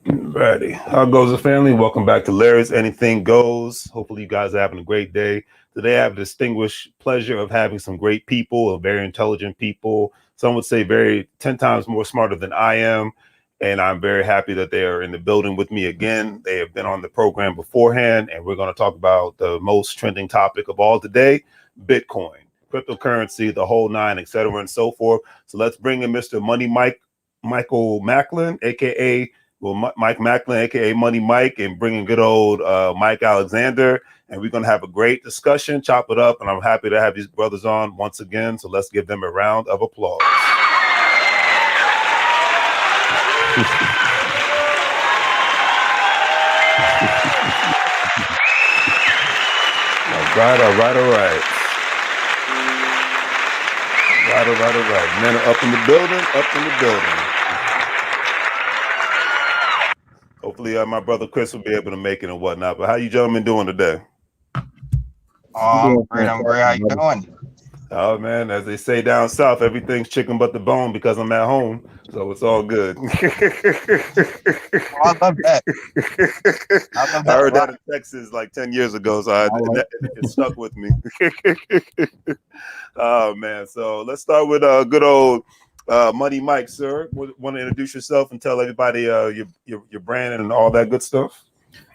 Ready. How goes the family? Welcome back to Larry's Anything Goes. Hopefully, you guys are having a great day. Today, I have the distinguished pleasure of having some great people, very intelligent people. Some would say very 10 times more smarter than I am. And I'm very happy that they are in the building with me again. They have been on the program beforehand, and we're going to talk about the most trending topic of all today, Bitcoin, cryptocurrency, the whole nine, et cetera, and so forth. So let's bring in Mr. Michael Macklin, aka Mike Macklin, aka Money Mike, and bringing good old Mike Alexander. And we're going to have a great discussion, chop it up. And I'm happy to have these brothers on once again. So let's give them a round of applause. All right. Men are up in the building. Hopefully, my brother Chris will be able to make it and whatnot. But how you gentlemen doing today? I'm great. How you doing? Oh man, as they say down south, everything's chicken but the bone because I'm at home, so it's all good. I love that. I heard that in Texas like 10 years ago, so it stuck with me. Oh man, so let's start with good old Money Mike, sir. Want to introduce yourself and tell everybody your brand and all that good stuff?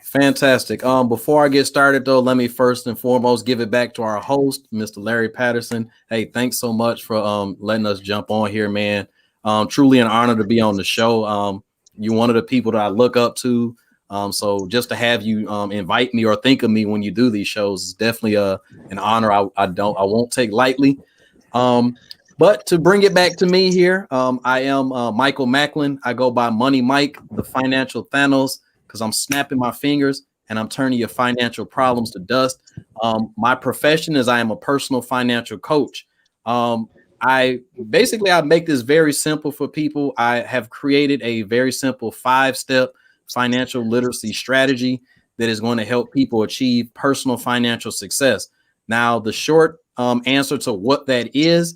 Fantastic. Before I get started, though, let me first and foremost give it back to our host, Mr. Larry Patterson. Hey, thanks so much for letting us jump on here, man. Truly an honor to be on the show. You're one of the people that I look up to. So just to have you invite me or think of me when you do these shows is definitely an honor. I won't take lightly. But to bring it back to me here, I am Michael Macklin. I go by Money Mike, the financial Thanos, because I'm snapping my fingers and I'm turning your financial problems to dust. My profession is I am a personal financial coach. I make this very simple for people. I have created a very simple 5-step financial literacy strategy that is going to help people achieve personal financial success. Now, the short answer to what that is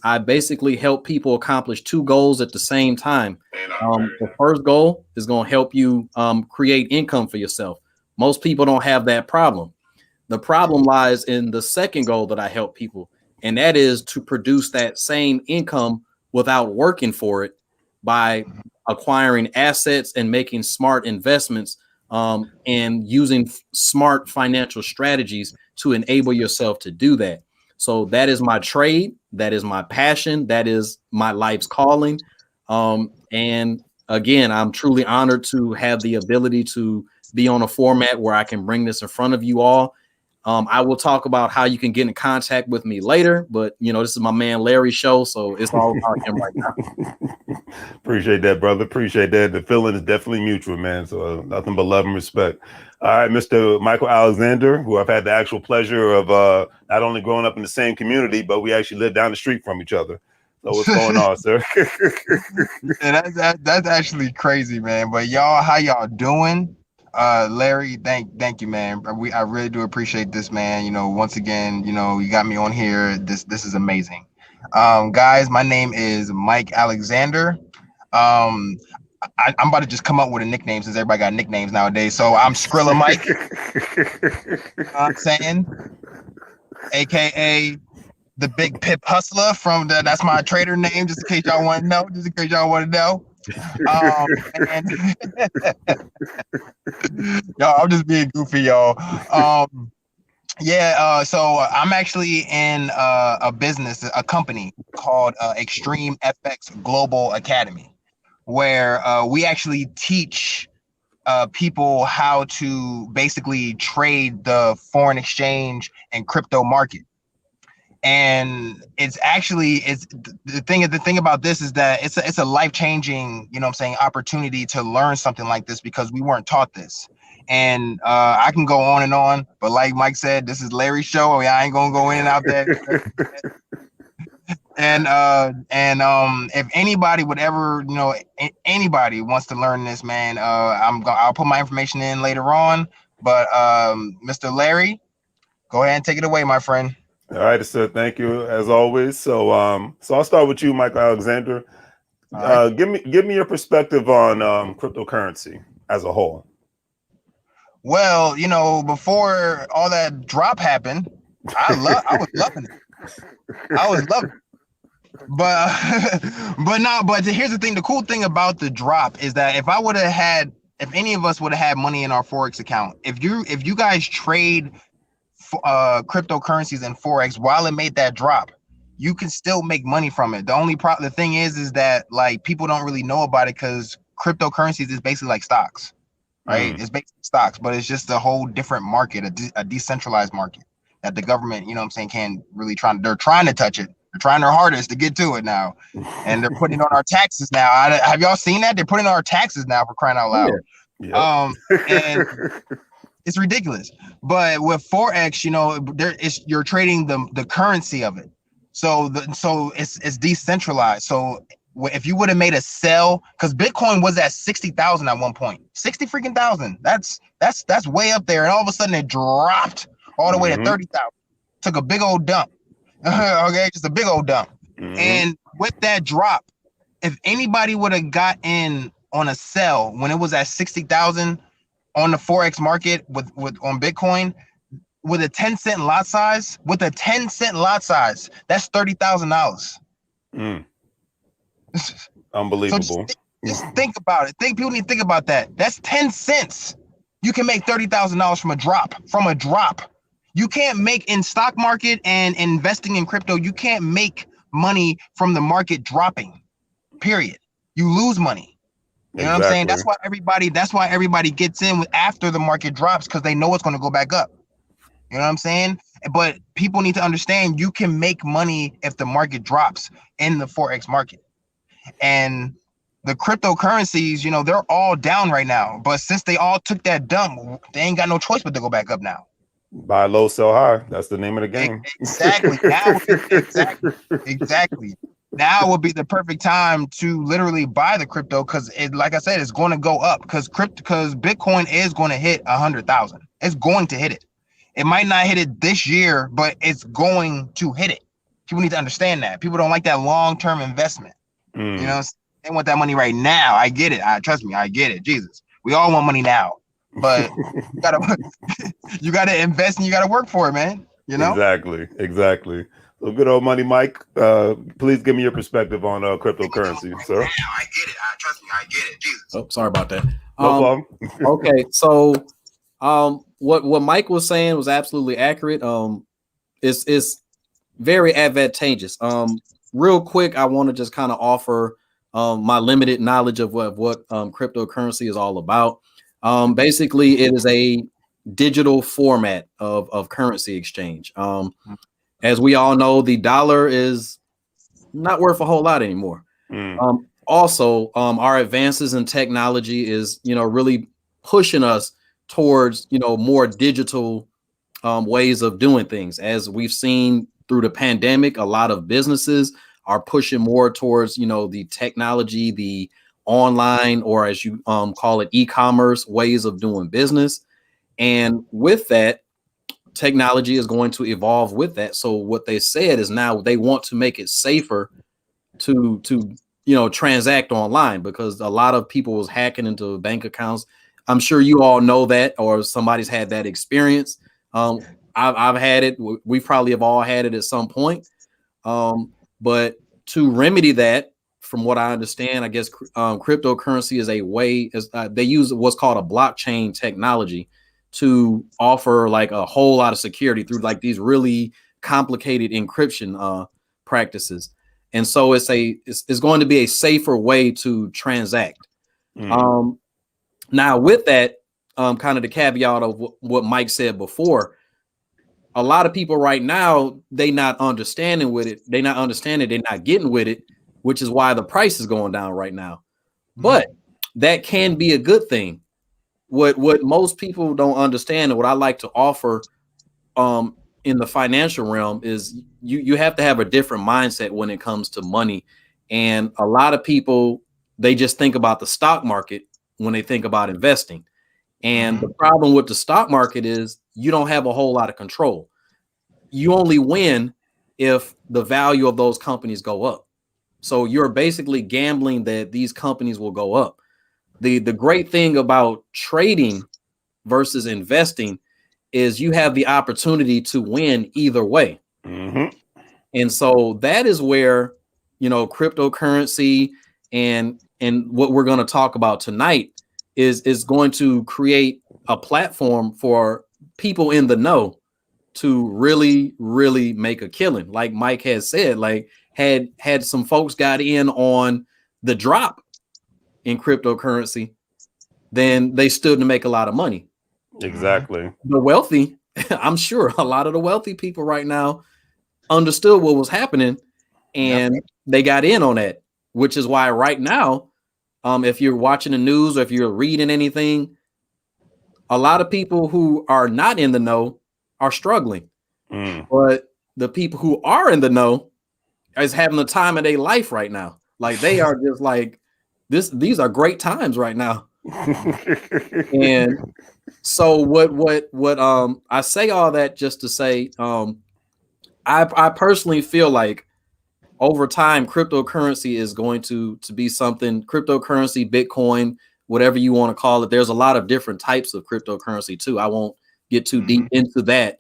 I basically help people accomplish 2 goals at the same time. The first goal is going to help you create income for yourself. Most people don't have that problem. The problem lies in the second goal that I help people, and that is to produce that same income without working for it by acquiring assets and making smart investments and using smart financial strategies to enable yourself to do that. So that is my trade. That is my passion. That is my life's calling. And again, I'm truly honored to have the ability to be on a format where I can bring this in front of you all. I will talk about how you can get in contact with me later, but this is my man Larry's show, so it's all about him right now. Appreciate that, brother. Appreciate that. The feeling is definitely mutual, man. So nothing but love and respect. All right, Mr. Michael Alexander, who I've had the actual pleasure of not only growing up in the same community, but we actually live down the street from each other. So what's going on, sir? Yeah, that's actually crazy, man. But y'all, how y'all doing? Larry, thank you, man. I really do appreciate this, man. Once again, you got me on here. This is amazing. Guys, my name is Mike Alexander. I'm about to just come up with a nickname since everybody got nicknames nowadays. So I'm Skrilla Mike. I'm saying, aka the Big Pip Hustler that's my trader name, just in case y'all want to know. Y'all, I'm just being goofy, y'all. So I'm actually in a company called Extreme FX Global Academy, where we actually teach people how to basically trade the foreign exchange and crypto market. And it's the thing about this is that it's a life-changing, opportunity to learn something like this, because we weren't taught this. And I can go on and on, but like Mike said, this is Larry's show. I ain't gonna go in and out there. And if anybody would ever, anybody wants to learn this, man, I'll put my information in later on. But Mr. Larry, go ahead and take it away, my friend. All right, sir. Thank you as always. So I'll start with you, Michael Alexander. All right. Give me your perspective on cryptocurrency as a whole. Well, before all that drop happened, I was loving it. I was loving it. But here's the thing. The cool thing about the drop is that if any of us would have had money in our Forex account, if you guys trade cryptocurrencies and Forex while it made that drop, you can still make money from it. The thing is that like people don't really know about it because cryptocurrencies is basically like stocks, right? It's basically stocks, but it's just a whole different market, a decentralized market that the government, can't really they're trying to touch it. They're trying their hardest to get to it now, and they're putting it on our taxes now. Have y'all seen that? They're putting on our taxes now, for crying out loud. Yeah. And it's ridiculous. But with Forex, you're trading the currency of it. So it's decentralized. So if you would have made a sell, because Bitcoin was at 60,000 at one point, 60 freaking thousand. That's way up there, and all of a sudden it dropped all the way to 30,000. Took a big old dump. Okay, just a big old dump. And with that drop, if anybody would have got in on a sell when it was at 60,000 on the Forex market on Bitcoin with a 10-cent lot size, that's $30,000. Unbelievable. So just think about it. People need to think about that. That's 10 cents. You can make $30,000 from a drop. You can't make in stock market and investing in crypto. You can't make money from the market dropping. Period. You lose money. You know what I'm saying? That's why everybody gets in after the market drops, because they know it's going to go back up. You know what I'm saying? But people need to understand you can make money if the market drops in the Forex market. And the cryptocurrencies, they're all down right now. But since they all took that dump, they ain't got no choice but to go back up now. Buy low, sell high. That's the name of the game. Exactly. Exactly. Now would be the perfect time to literally buy the crypto, because like I said, it's going to go up, because Bitcoin is going to hit 100,000. It's going to hit it. It might not hit it this year, but it's going to hit it. People need to understand that. People don't like that long-term investment. They want that money right now. I get it. Trust me, I get it. Jesus, we all want money now, but you gotta invest and you gotta work for it, man. Exactly. So good old money, Mike. Please give me your perspective on cryptocurrency, sir. I get it. Trust me, I get it. Jesus. Oh, sorry about that. No problem. Okay, so what Mike was saying was absolutely accurate. It's very advantageous. Real quick, I want to just kind of offer my limited knowledge of what cryptocurrency is all about. Basically, it is a digital format of currency exchange. As we all know, the dollar is not worth a whole lot anymore. Also, our advances in technology is, really pushing us towards, more digital ways of doing things. As we've seen through the pandemic, a lot of businesses are pushing more towards, the technology, the online, or as you call it, e-commerce ways of doing business. And with that, technology is going to evolve with that. So what they said is now they want to make it safer to transact online, because a lot of people was hacking into bank accounts. I'm sure you all know that, or somebody's had that experience. I've had it. We probably have all had it at some point. But to remedy that, from what I understand, I guess cryptocurrency is a way, they use what's called a blockchain technology to offer like a whole lot of security through like these really complicated encryption practices. And so it's going to be a safer way to transact. Now with that, kind of the caveat of what Mike said before, a lot of people right now, they not understanding with it. They're not getting with it, which is why the price is going down right now. But that can be a good thing. What most people don't understand, and what I like to offer in the financial realm, is you have to have a different mindset when it comes to money. And a lot of people, they just think about the stock market when they think about investing. And the problem with the stock market is you don't have a whole lot of control. You only win if the value of those companies go up. So you're basically gambling that these companies will go up. The great thing about trading versus investing is you have the opportunity to win either way. Mm-hmm. And so that is where, cryptocurrency and what we're going to talk about tonight is going to create a platform for people in the know to really, really make a killing. Like Mike has said, like had some folks got in on the drop in cryptocurrency, then they stood to make a lot of money. Exactly. The wealthy, I'm sure a lot of the wealthy people right now understood what was happening and they got in on that, which is why right now, if you're watching the news or if you're reading anything, a lot of people who are not in the know are struggling. But the people who are in the know is having the time of their life right now. Like they are just like these are great times right now. And so what I say all that just to say I personally feel like over time cryptocurrency is going to be something. Cryptocurrency, Bitcoin, whatever you want to call it, there's a lot of different types of cryptocurrency too. I won't get too deep into that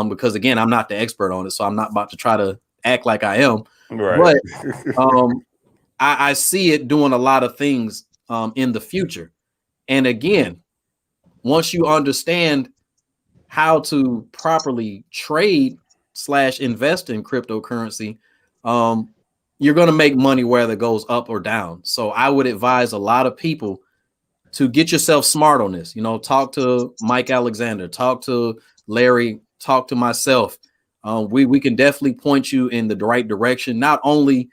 because again, I'm not the expert on it, so I'm not about to try to act like I am. Right. But I see it doing a lot of things in the future. And again, once you understand how to properly trade / invest in cryptocurrency, you're going to make money whether it goes up or down. So I would advise a lot of people to get yourself smart on this. Talk to Mike Alexander, talk to Larry, talk to myself. We can definitely point you in the right direction, not only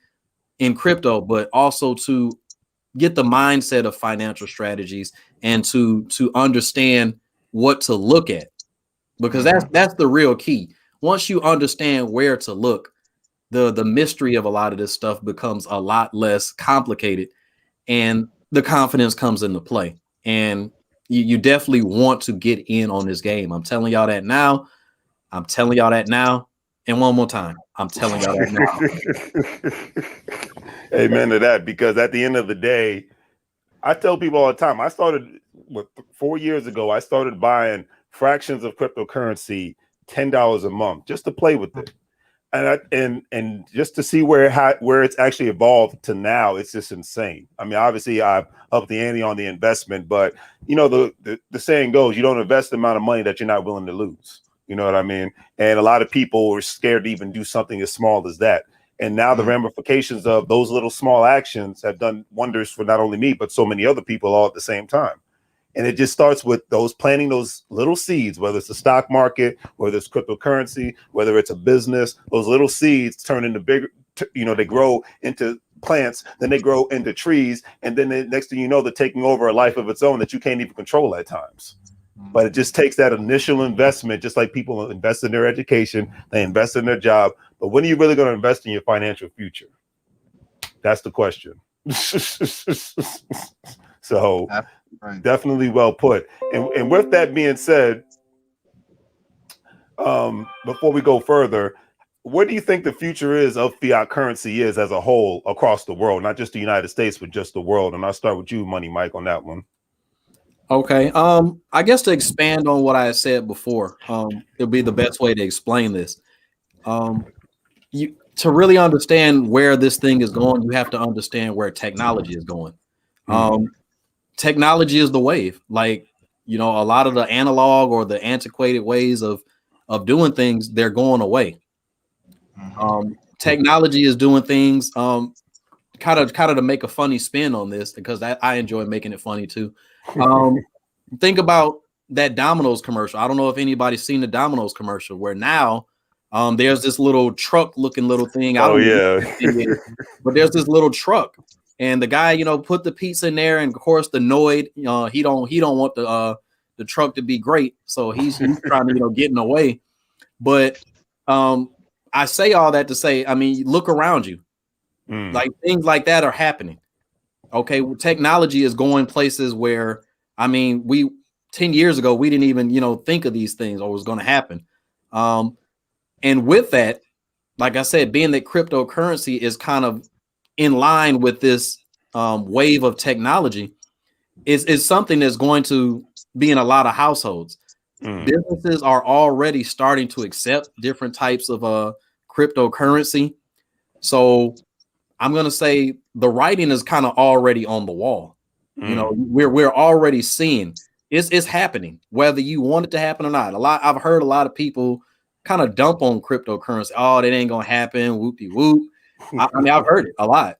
in crypto, but also to get the mindset of financial strategies and to understand what to look at, because that's the real key. Once you understand where to look, the mystery of a lot of this stuff becomes a lot less complicated and the confidence comes into play. And you definitely want to get in on this game. I'm telling y'all that now. I'm telling y'all that now. And one more time, I'm telling y'all that now. Amen to that, because at the end of the day, I tell people all the time, I started 4 years ago, I started buying fractions of cryptocurrency, $10 a month, just to play with it. And just to see where it's actually evolved to now, it's just insane. I mean, obviously I've upped the ante on the investment, but the saying goes, you don't invest the amount of money that you're not willing to lose. You know what I mean? And a lot of people are scared to even do something as small as that. And now the ramifications of those little small actions have done wonders for not only me, but so many other people all at the same time. And it just starts with planting those little seeds, whether it's the stock market, whether it's cryptocurrency, whether it's a business. Those little seeds turn into bigger, they grow into plants, then they grow into trees. And then the next thing you know, they're taking over a life of its own that you can't even control at times. But it just takes that initial investment, just like people invest in their education, they invest in their job. But when are you really going to invest in your financial future? That's the question. So definitely well put. And with that being said, before we go further, what do you think the future is of fiat currency is as a whole across the world, not just the United States, but just the world? And I'll start with you, Money Mike, on that one. Okay. I guess to expand on what I said before, it'll be the best way to explain this. To really understand where this thing is going, you have to understand where technology is going. Technology is the wave. Like, a lot of the analog or the antiquated ways of doing things, they're going away. Technology is doing things kind of to make a funny spin on this, because I enjoy making it funny too. Think about that Domino's commercial. I don't know if anybody's seen the Domino's commercial where now there's this little truck looking little thing. I don't know, but there's this little truck, and the guy, put the pizza in there, and of course the Noid, he don't want the truck to be great, so he's trying to get in the way. But I say all that to say, I mean, look around you. Like things like that are happening. Okay, well, technology is going places where, I mean, 10 years ago we didn't even think of these things or was going to happen. And with that, like I said, being that cryptocurrency is kind of in line with this wave of technology is something that's going to be in a lot of households. Businesses are already starting to accept different types of cryptocurrency. So I'm going to say the writing is kind of already on the wall. You know, we're already seeing it's happening, whether you want it to happen or not. I've heard a lot of people kind of dump on cryptocurrency. Oh, that ain't going to happen. Whoopty whoop. I mean, I've heard it a lot.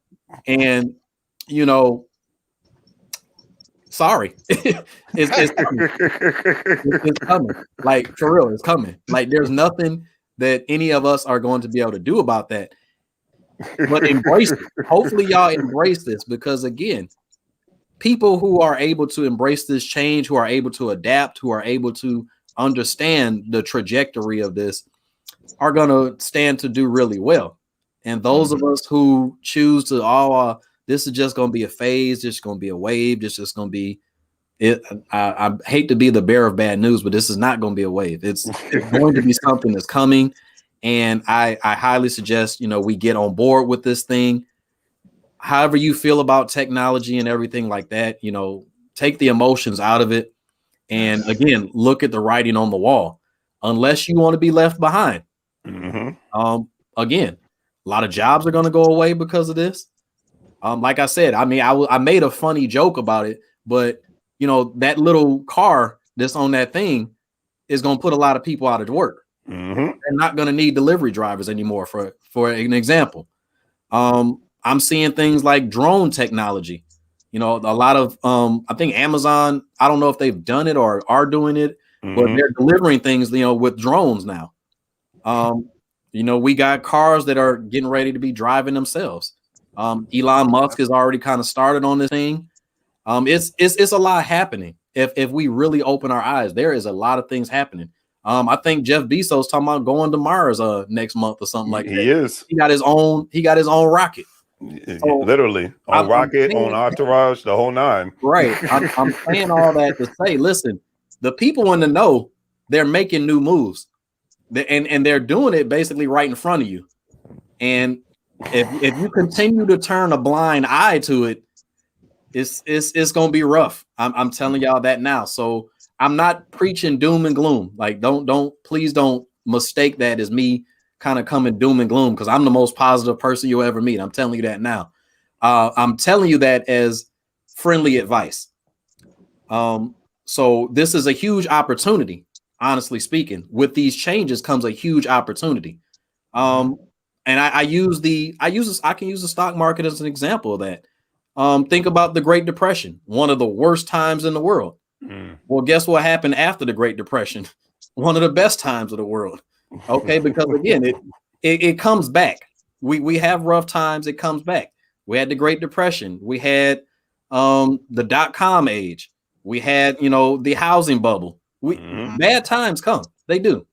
And, you know, sorry, it's coming. Like, for real, it's coming. Like, there's nothing that any of us are going to be able to do about that. But embrace it. Hopefully, y'all embrace this, because again, people who are able to embrace this change, who are able to adapt, who are able to understand the trajectory of this, are going to stand to do really well. And those of us who choose to, this is just going to be a phase, this is going to be a wave, this is just going to be it. I hate to be the bearer of bad news, but this is not going to be a wave. It's going to be something that's coming. And I highly suggest, you know, we get on board with this thing. However you feel about technology and everything like that, you know, take the emotions out of it. And again, look at the writing on the wall, unless you want to be left behind. Again, a lot of jobs are going to go away because of this. Like I said, I mean, I made a funny joke about it, but you know, that little car that's on that thing is going to put a lot of people out of work. They're not going to need delivery drivers anymore, for an example. I'm seeing things like drone technology. You know, a lot of I think Amazon, I don't know if they've done it or are doing it, but they're delivering things, you know, with drones now. You know, we got cars that are getting ready to be driving themselves. Elon Musk has already kind of started on this thing. It's a lot happening. If we really open our eyes, there is a lot of things happening. I think Jeff Bezos talking about going to Mars next month or something like that. He is. He got his own rocket. So, literally on rocket, on entourage, the whole nine. Right. I'm saying all that to say, listen, the people in the know, they're making new moves. And they're doing it basically right in front of you. And if you continue to turn a blind eye to it, it's gonna be rough. I'm telling y'all that now. So I'm not preaching doom and gloom. Like, please don't mistake that as me kind of coming doom and gloom, because I'm the most positive person you'll ever meet. I'm telling you that now. I'm telling you that as friendly advice. So this is a huge opportunity, honestly speaking. With these changes comes a huge opportunity. And I can use the stock market as an example of that. Think about the Great Depression, one of the worst times in the world. Well, guess what happened after the Great Depression? One of the best times of the world. Okay, because again, it comes back. We have rough times, it comes back. We had the Great Depression, we had the .com age, we had, you know, the housing bubble. Bad times come. They do.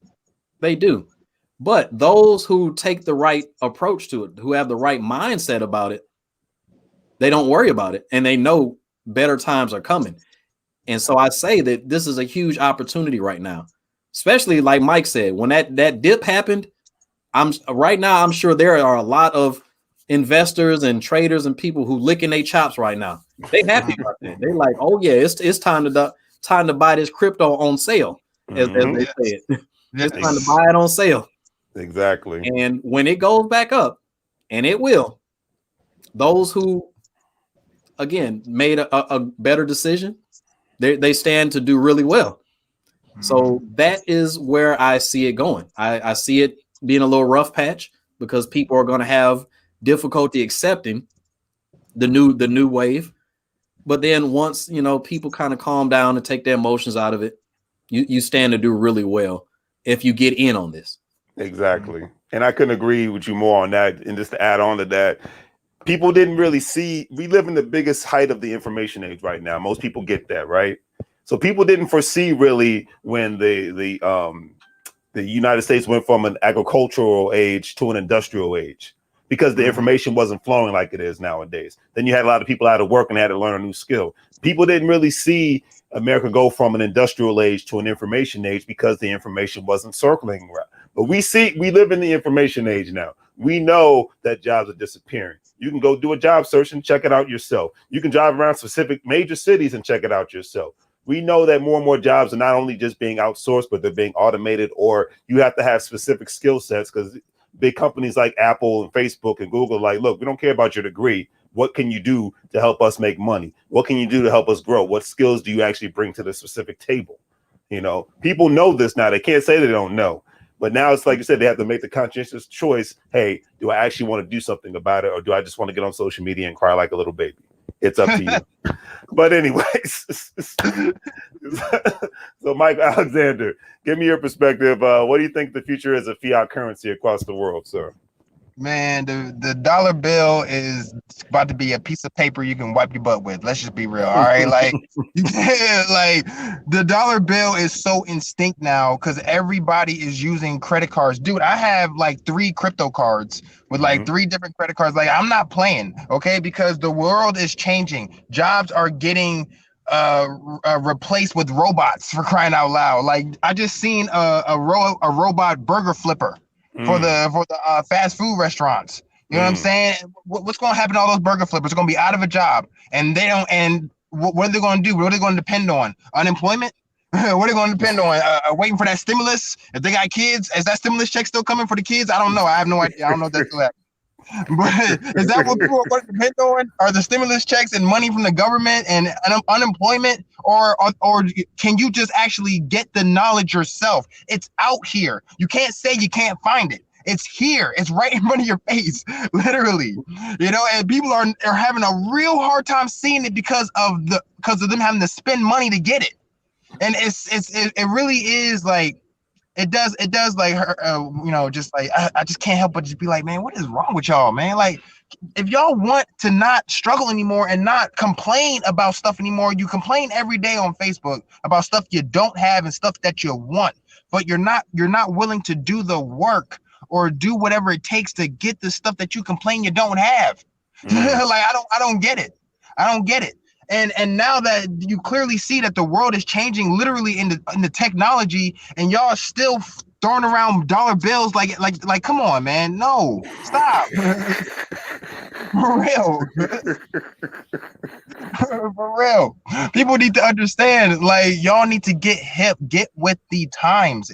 But those who take the right approach to it, who have the right mindset about it, they don't worry about it, and they know better times are coming. And so I say that this is a huge opportunity right now, especially like Mike said, when that dip happened. I'm sure there are a lot of investors and traders and people who licking their chops right now. They happy about that. They're like, oh yeah, it's time to buy this crypto on sale, as they say it. It's time to buy it on sale. Exactly. And when it goes back up, and it will, those who again made a better decision, they stand to do really well. So that is where I see it going. I see it being a little rough patch, because people are going to have difficulty accepting the new wave. But then once, you know, people kind of calm down and take their emotions out of it, you stand to do really well if you get in on this. Exactly. And I couldn't agree with you more on that. And just to add on to that, people didn't really see, we live in the biggest height of the information age right now. Most people get that, right? So people didn't foresee really when the United States went from an agricultural age to an industrial age, because the information wasn't flowing like it is nowadays. Then you had a lot of people out of work and had to learn a new skill. People didn't really see America go from an industrial age to an information age, because the information wasn't circling right. But we live in the information age now. We know that jobs are disappearing. You can go do a job search and check it out yourself. You can drive around specific major cities and check it out yourself. We know that more and more jobs are not only just being outsourced, but they're being automated, or you have to have specific skill sets, because big companies like Apple and Facebook and Google, like, look, we don't care about your degree. What can you do to help us make money? What can you do to help us grow? What skills do you actually bring to the specific table? You know, people know this now. They can't say they don't know. But now it's like you said, they have to make the conscientious choice. Hey, do I actually want to do something about it? Or do I just want to get on social media and cry like a little baby? It's up to you. But anyways, so Mike Alexander, give me your perspective. What do you think the future is of fiat currency across the world, sir? Man, the dollar bill is about to be a piece of paper you can wipe your butt with. Let's just be real. All right. Like, like the dollar bill is so instinct now because everybody is using credit cards. Dude, I have like 3 crypto cards with like 3 different credit cards. Like, I'm not playing, okay? Because the world is changing. Jobs are getting replaced with robots, for crying out loud. Like, I just seen a robot burger flipper for the fast food restaurants. You know what I'm saying? What's going to happen to all those burger flippers? They're going to be out of a job, and they don't. And what are they going to do? What are they going to depend on? Unemployment? What are they going to depend on? Waiting for that stimulus? If they got kids, is that stimulus check still coming for the kids? I don't know. I have no idea. I don't know if that's still happening. But is that what people are going to depend on? Are the stimulus checks and money from the government and unemployment, or can you just actually get the knowledge yourself? It's out here. You can't say you can't find it. It's here. It's right in front of your face, literally. You know, and people are having a real hard time seeing it because of them having to spend money to get it. And it really is like. It does like you know, just like I just can't help but just be like, man, what is wrong with y'all, man? Like, if y'all want to not struggle anymore and not complain about stuff anymore, you complain every day on Facebook about stuff you don't have and stuff that you want, but you're not willing to do the work or do whatever it takes to get the stuff that you complain you don't have. Like, I don't get it. I don't get it. And now that you clearly see that the world is changing literally in the technology, and y'all are still throwing around dollar bills like come on, man. No, stop. For real. For real. People need to understand, like, y'all need to get hip, get with the times.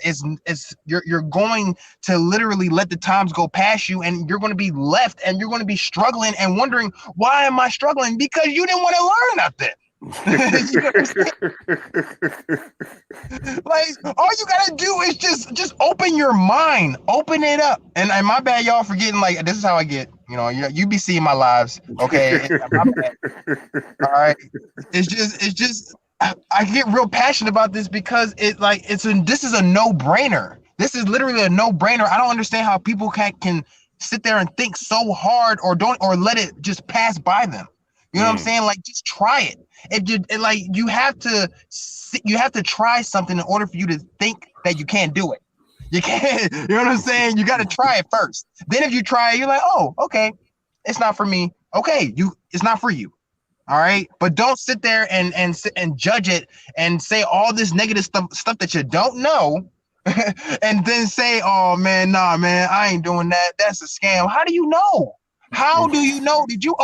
You're going to literally let the times go past you, and you're going to be left, and you're going to be struggling and wondering, why am I struggling? Because you didn't want to learn nothing. Like, all you gotta do is just open your mind, open it up. And my bad, y'all, for getting like, this is how I get. You know, you be seeing my lives, okay? My bad. All right, it's just I get real passionate about this because this is a no-brainer. This is literally a no-brainer. I don't understand how people can sit there and think so hard or let it just pass by them. You know what I'm saying? Like, just try it. You have to try something in order for you to think that you can't do it. You can't. You know what I'm saying? You got to try it first. Then if you try it, you're like, oh, okay, it's not for me. Okay, it's not for you. All right, but don't sit there and judge it and say all this negative stuff that you don't know, and then say, oh man, nah, man, I ain't doing that. That's a scam. How do you know? How do you know? Did you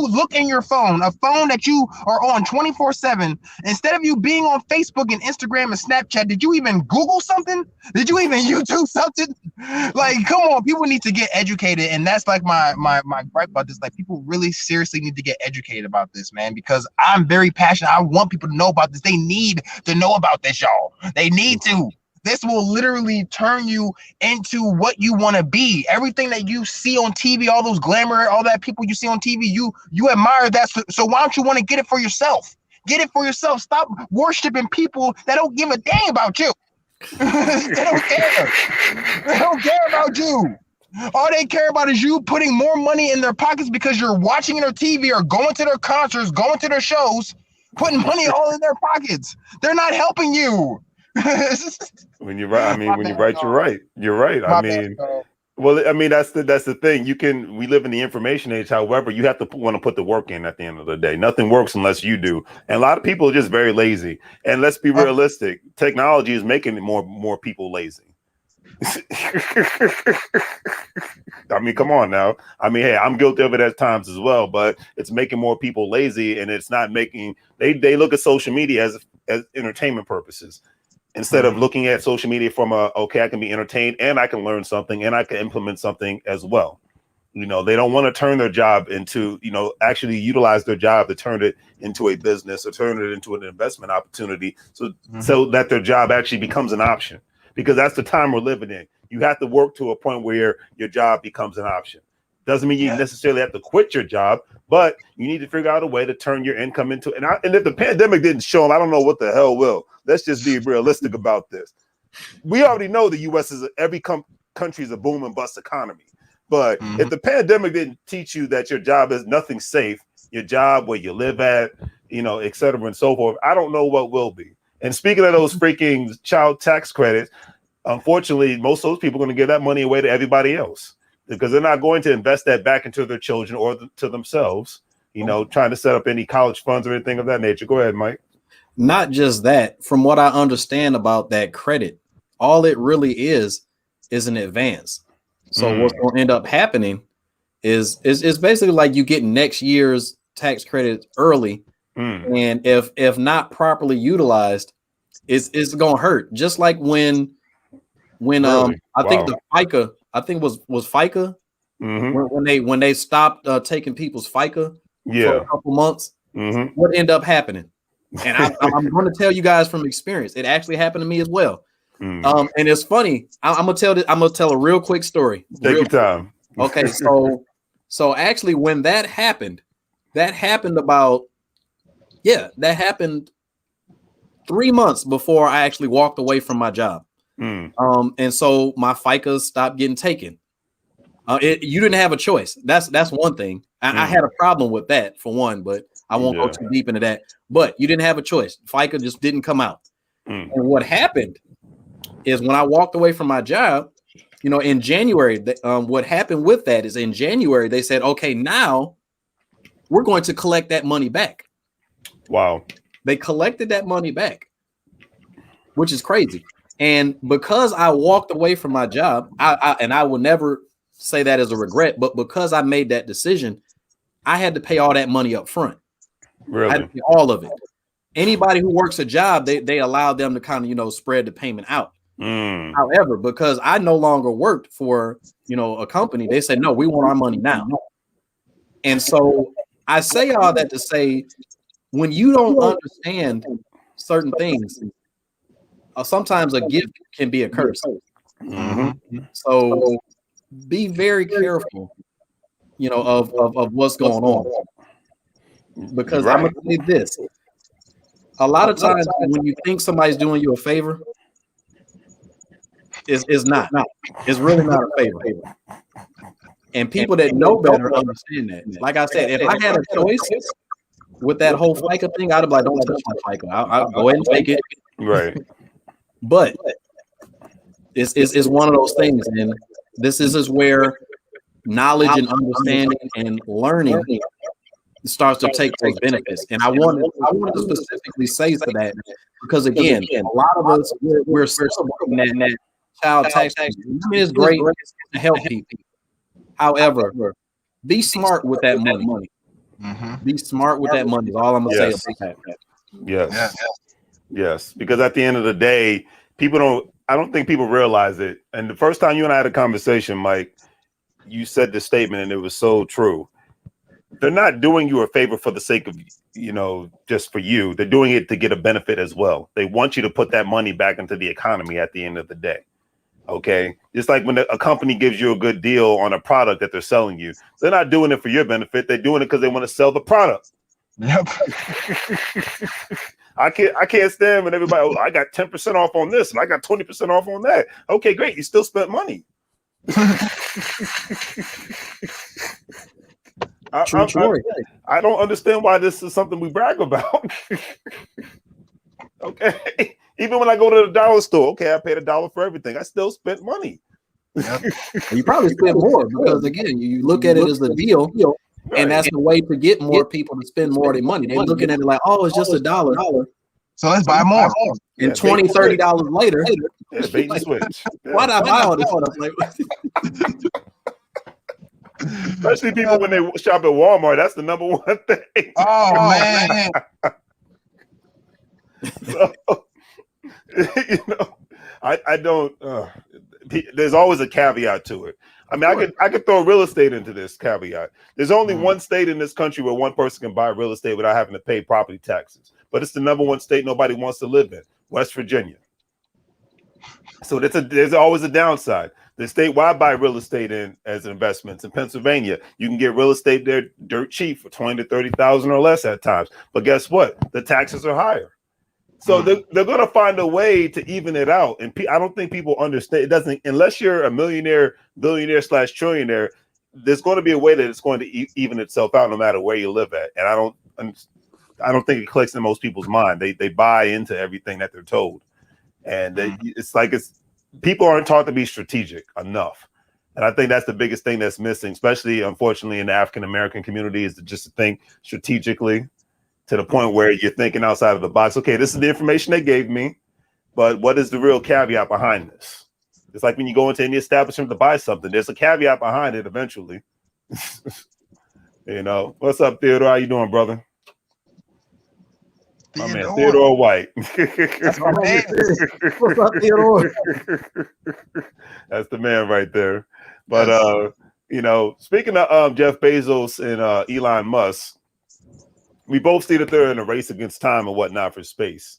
look in your phone, a phone that you are on 24/7, instead of you being on Facebook and Instagram and Snapchat, did you even Google something? Did you even YouTube something? Like, come on, people need to get educated. And that's like my gripe about this. Like, people really seriously need to get educated about this, man, because I'm very passionate. I want people to know about this. They need to know about this, y'all. They need to. This will literally turn you into what you want to be. Everything that you see on TV, all those glamour, all that people you see on TV, you admire that. So why don't you want to get it for yourself? Get it for yourself. Stop worshiping people that don't give a dang about you. They don't care. They don't care about you. All they care about is you putting more money in their pockets because you're watching their TV or going to their concerts, going to their shows, putting money all in their pockets. They're not helping you. When you're right, you're right. You're right. That's the thing. We live in the information age. However, you have to want to put the work in at the end of the day. Nothing works unless you do. And a lot of people are just very lazy. And let's be realistic. Technology is making more people lazy. I mean, come on now. I mean, hey, I'm guilty of it at times as well, but it's making more people lazy, and it's not making they look at social media as entertainment purposes instead of looking at social media from okay, I can be entertained and I can learn something and I can implement something as well. You know, they don't want to turn their job into, you know, actually utilize their job to turn it into a business or turn it into an investment opportunity so that their job actually becomes an option, because that's the time we're living in. You have to work to a point where your job becomes an option. Doesn't mean you necessarily have to quit your job, but you need to figure out a way to turn your income into it. And if the pandemic didn't show them, I don't know what the hell will. Let's just be realistic about this. We already know the U.S. is every country is a boom and bust economy. But if the pandemic didn't teach you that your job is nothing safe, your job, where you live at, you know, et cetera and so forth, I don't know what will be. And speaking of those freaking child tax credits, unfortunately, most of those people are going to give that money away to everybody else because they're not going to invest that back into their children or to themselves, you know, trying to set up any college funds or anything of that nature. Go ahead, Mike. Not just that, from what I understand about that credit, all it really is an advance. So what's going to end up happening is basically like you get next year's tax credit early, and if not properly utilized, it's going to hurt. Just like when really? I think the FICA, I think was FICA when they stopped taking people's FICA for a couple months. What ended up happening? And I'm going to tell you guys from experience, it actually happened to me as well. And it's funny. I'm gonna tell a real quick story. Take your time. Okay, so actually, when that happened about that happened 3 months before I actually walked away from my job. And so my FICA stopped getting taken. You didn't have a choice. That's one thing. I had a problem with that for one, but I won't go too deep into that. But you didn't have a choice. FICA just didn't come out. And what happened is when I walked away from my job, you know, in January, what happened with that is in January, they said, okay, now we're going to collect that money back. Wow. They collected that money back, which is crazy. And because I walked away from my job, I will never say that as a regret, but because I made that decision, I had to pay all that money up front. Really? I had to pay all of it. Anybody who works a job, they allow them to kind of, you know, spread the payment out. However, because I no longer worked for, you know, a company, they said, no, we want our money now. And so I say all that to say, when you don't understand certain things, sometimes a gift can be a curse. So be very careful, you know, of what's going on. Because I'm going to say this. A lot of times when you think somebody's doing you a favor, it's not. It's really not a favor. And people that know better understand that. Like I said, if I had a choice with that whole FICA thing, I'd be like, don't touch my FICA. I'll go ahead and take it. Right. But it's one of those things. And this is where knowledge and understanding and learning starts to take those benefits. And I wanted to specifically say to that, because again, a lot of us, we're still looking at that child tax. I mean, it's great to help people. However, be smart with that money. Be smart with that money is all I'm gonna say about that. Yes. Because at the end of the day, I don't think people realize it. And the first time you and I had a conversation, Mike, you said this statement and it was so true. They're not doing you a favor for the sake of, you know, just for you. They're doing it to get a benefit as well. They want you to put that money back into the economy at the end of the day. Okay. Just like when a company gives you a good deal on a product that they're selling you, they're not doing it for your benefit. They're doing it because they want to sell the product. Yep. I can't stand when everybody, oh, I got 10% off on this and I got 20% off on that. Okay, great. You still spent money. I don't understand why this is something we brag about. Okay. Even when I go to the dollar store, okay, I paid $1 for everything. I still spent money. Yep. You probably spent more because again, you look at it as a deal, and that's the way to get more people to spend more of their money. They're looking at it like, oh, it's just $1. So let's buy more. And $20, $30 later, yeah, bait and switch. Yeah. why not buy all this stuff? Like, Especially people when they shop at Walmart, that's the number one thing. Oh man. So, you know, I don't. There's always a caveat to it. I mean, I could throw real estate into this caveat. There's only one state in this country where one person can buy real estate without having to pay property taxes, but it's the number one state nobody wants to live in, West Virginia. So there's always a downside. The state where I buy real estate in as investments in Pennsylvania, you can get real estate there dirt cheap for $20,000 to $30,000 or less at times. But guess what? The taxes are higher. So they're going to find a way to even it out. And I don't think people understand. It doesn't, unless you're a millionaire, billionaire / trillionaire, there's going to be a way that it's going to even itself out no matter where you live at. And I don't think it clicks in most people's mind. They buy into everything that they're told. And it's like people aren't taught to be strategic enough. And I think that's the biggest thing that's missing, especially, unfortunately, in the African-American community, is to just think strategically to the point where you're thinking outside of the box. Okay, this is the information they gave me, but what is the real caveat behind this? It's like when you go into any establishment to buy something, there's a caveat behind it eventually. You know, what's up, Theodore? How you doing, brother? My man, Theodore White. That's my man. what's up, Theodore? That's the man right there. But you know, speaking of Jeff Bezos and Elon Musk, we both see that they're in a race against time and whatnot for space.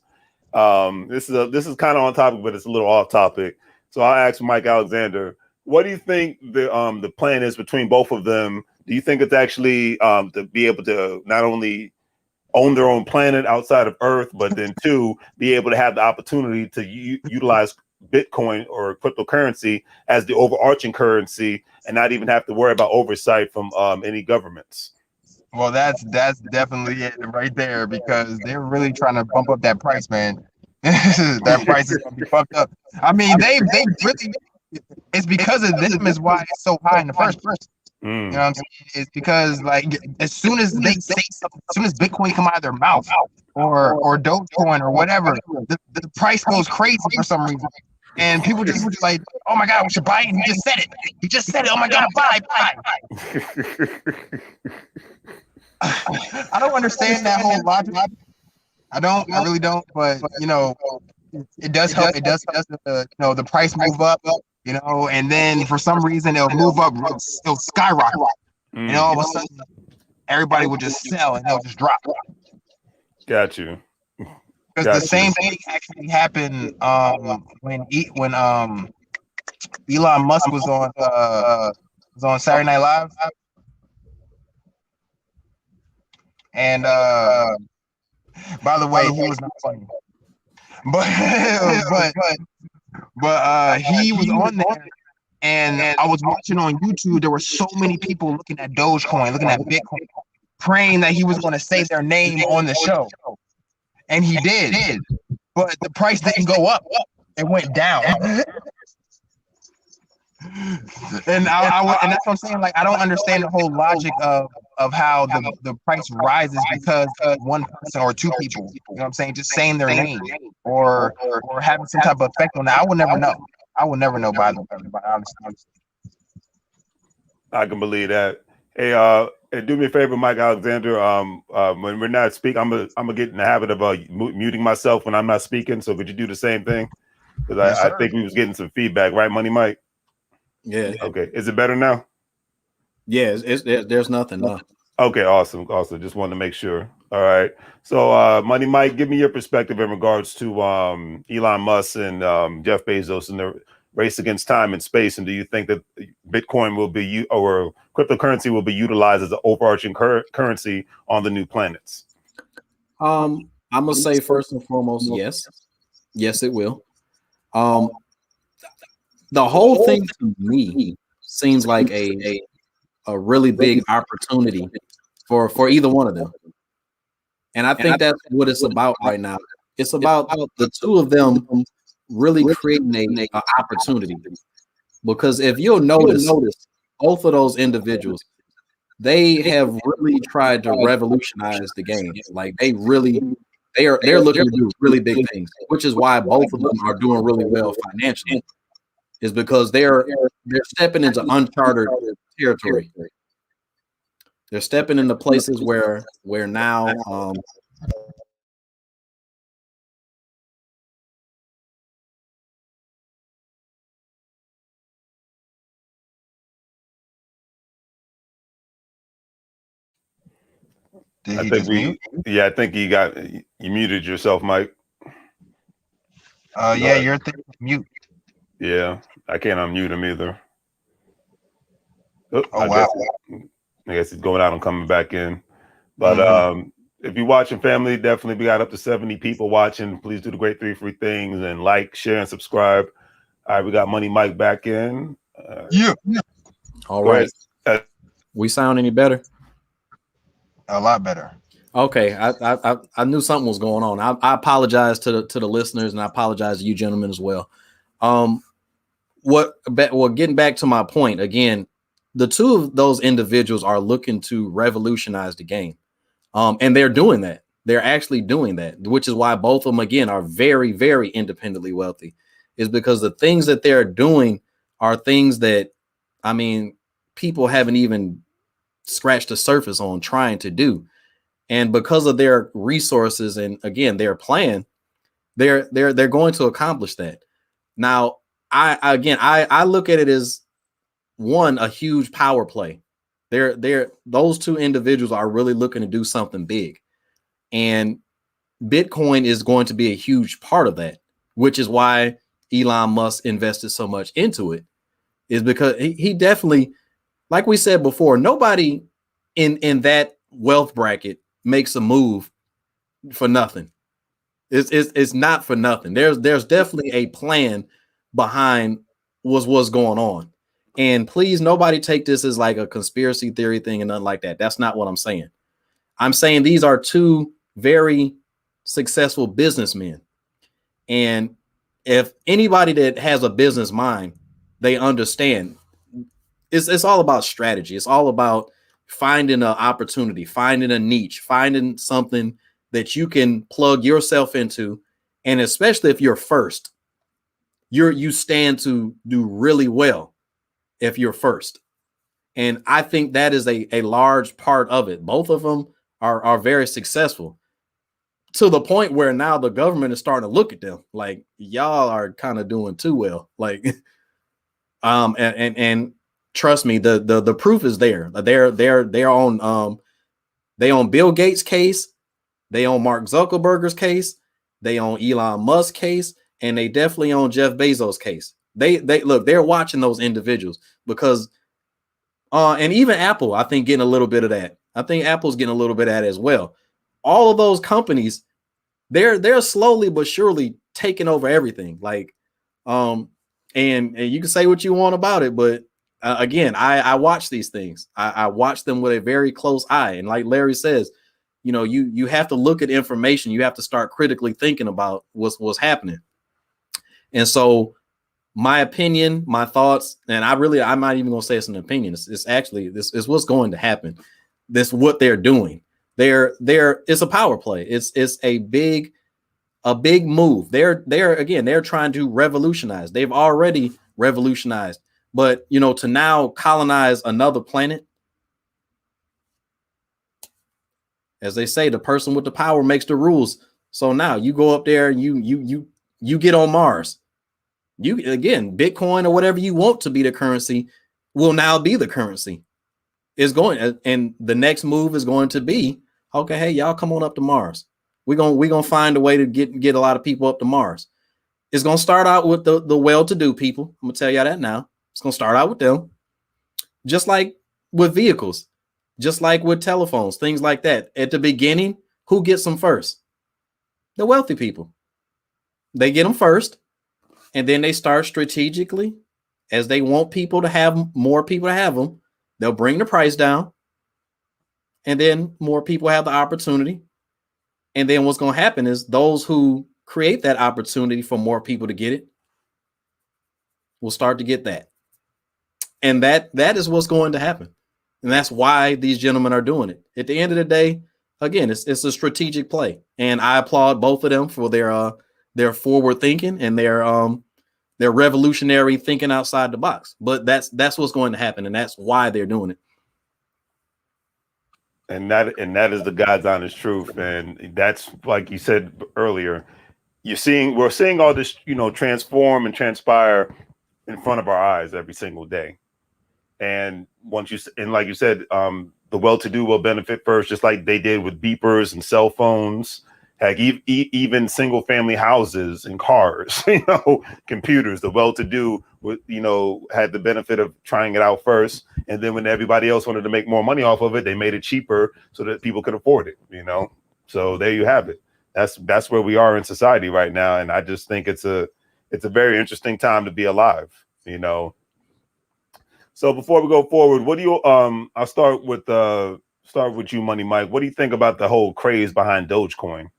This is kind of on topic, but it's a little off topic. So I'll ask Mike Alexander, what do you think the plan is between both of them? Do you think it's actually to be able to not only own their own planet outside of Earth, but then two, be able to have the opportunity to utilize Bitcoin or cryptocurrency as the overarching currency and not even have to worry about oversight from any governments? Well, that's definitely it right there, because they're really trying to bump up that price, man. That price is gonna be fucked up. I mean, they really, it's because of them is why it's so high in the first place. You know what I'm saying? It's because, like, as soon as they say something, as soon as Bitcoin come out of their mouth or Dogecoin or whatever, the price goes crazy for some reason. And people just like, oh my God, we should buy it. He just said it. He just said it. Oh my God, buy. I don't understand that whole logic. I really don't. But you know, it does help. It does the price move up. You know, and then for some reason it'll move up. It'll skyrocket. And all of a sudden, everybody will just sell and they'll just drop. Got you. Because the same thing actually happened when Elon Musk was on Saturday Night Live, and by the way, he was not funny, but he was on there, and I was watching on YouTube. There were so many people looking at Dogecoin, looking at Bitcoin, praying that he was going to say their name on the show. And he did, but the price didn't go up; it went down. And that's what I'm saying. Like, I don't understand the whole logic of how the price rises because of one person or two people. You know what I'm saying? Just saying their name or having some type of effect on that. I will never know. I will never know by the honestly. I can believe that. Hey, do me a favor, Mike Alexander. When we're not speaking, I'm gonna get in the habit of muting myself when I'm not speaking. So could you do the same thing? Because I think we was getting some feedback, right, Money Mike? Yeah. Okay. Is it better now? Yeah. There's nothing. No. Okay. Awesome. Just wanted to make sure. All right. So, Money Mike, give me your perspective in regards to Elon Musk and Jeff Bezos and the race against time and space. And do you think that Bitcoin will be or cryptocurrency will be utilized as an overarching currency on the new planets? I'm gonna say first and foremost, yes, it will. The whole thing to me seems like a really big opportunity for either one of them, and I think that's what it's about right now. It's about the two of them really creating an opportunity, because if you'll notice, both of those individuals, they have really tried to revolutionize the game. Like, they really they're looking to do really big things, which is why both of them are doing really well financially, is because they're stepping into uncharted territory. They're stepping into places where now Did I he think just mute? I think you muted yourself, Mike. Yeah, your thing is mute. Yeah, I can't unmute him either. Oh, I wow. guess he's going out and coming back in. But if you're watching, family, definitely we got up to 70 people watching. Please do the great 3 free things and like, share, and subscribe. All right, we got Money Mike back in. Yeah. all right. We sound any better? A lot better. Okay, I knew something was going on. I apologize to the listeners, and I apologize to you gentlemen as well. Getting back to my point again, the two of those individuals are looking to revolutionize the game, and they're doing that. They're actually doing that, which is why both of them again are very, very independently wealthy, is because the things that they're doing are things that, I mean, people haven't even scratched the surface on trying to do. And because of their resources and again their plan, they're going to accomplish that. Now, I look at it as one, a huge power play. Those two individuals are really looking to do something big, and Bitcoin is going to be a huge part of that, which is why Elon Musk invested so much into it, is because he definitely, like we said before, nobody in that wealth bracket makes a move for nothing. It's not for nothing. There's definitely a plan behind what's going on. And please, nobody take this as like a conspiracy theory thing and nothing like that. That's not what I'm saying. I'm saying these are two very successful businessmen. And if anybody that has a business mind, they understand it's all about strategy. It's all about finding an opportunity, finding a niche, finding something that you can plug yourself into. And especially if you're first, you stand to do really well if you're first. And I think that is a large part of it. Both of them are very successful, to the point where now the government is starting to look at them like, y'all are kind of doing too well. Like, and trust me, the proof is there. They're on they own Bill Gates' case, they own Mark Zuckerberg's case, they own Elon Musk's case, and they definitely own Jeff Bezos' case. They look, they're watching those individuals because and even Apple, I think, getting a little bit of that. I think Apple's getting a little bit of that as well. All of those companies, they're slowly but surely taking over everything. Like, and you can say what you want about it, but again, I watch these things. I watch them with a very close eye, and like Larry says, you have to look at information. You have to start critically thinking about what's happening. And so, my opinion, my thoughts, and I'm not even gonna say it's an opinion. It's actually this is what's going to happen. This is what they're doing. It's a power play. It's a big move. They're trying to revolutionize. They've already revolutionized, but to now colonize another planet, as they say, the person with the power makes the rules. So now you go up there and you get on Mars. You again, Bitcoin or whatever you want to be the currency will now be the currency. Is going, and the next move is going to be, okay, hey, y'all come on up to Mars. We're gonna find a way to get a lot of people up to Mars. It's gonna start out with the well-to-do people. I'm gonna tell y'all that now. It's gonna start out with them, just like with vehicles, just like with telephones, things like that. At the beginning, who gets them first? The wealthy people. They get them first. And then they start strategically, as they want people to have more people to have them, they'll bring the price down. And then more people have the opportunity. And then what's going to happen is those who create that opportunity for more people to get it will start to get that. And that is what's going to happen. And that's why these gentlemen are doing it. At the end of the day, again, it's a strategic play, and I applaud both of them for their forward thinking and their revolutionary thinking outside the box. But that's what's going to happen, and that's why they're doing it. And that is the God's honest truth. And that's, like you said earlier, we're seeing all this, transform and transpire in front of our eyes every single day. And like you said, the well-to-do will benefit first, just like they did with beepers and cell phones. Heck, even single-family houses and cars, computers. The well-to-do, had the benefit of trying it out first, and then when everybody else wanted to make more money off of it, they made it cheaper so that people could afford it. So there you have it. That's where we are in society right now, and I just think it's a very interesting time to be alive. So before we go forward, what do you I'll start with you, Money Mike. What do you think about the whole craze behind Dogecoin?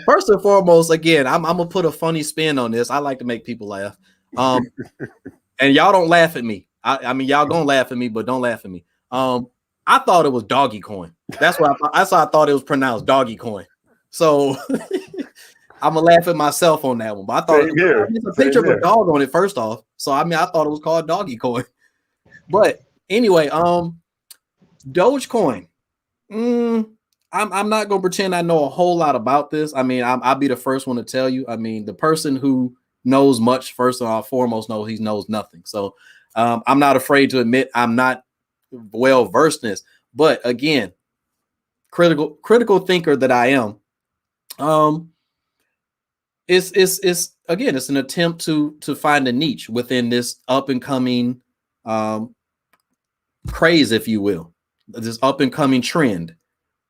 First and foremost, again, I'm gonna put a funny spin on this. I like to make people laugh. And y'all don't laugh at me. I mean, y'all gonna laugh at me, but don't laugh at me. I thought it was doggy coin. That's what I thought it was pronounced doggy coin. So I'm gonna laugh at myself on that one. But I thought it's a picture of a dog on it first off. So I thought it was called doggy coin. But anyway, Dogecoin. I'm not gonna pretend I know a whole lot about this. I'll be the first one to tell you. The person who knows much first and foremost knows he knows nothing. So I'm not afraid to admit I'm not well versed in this. But again, critical thinker that I am, it's an attempt to find a niche within this up and coming craze, if you will, this up and coming trend.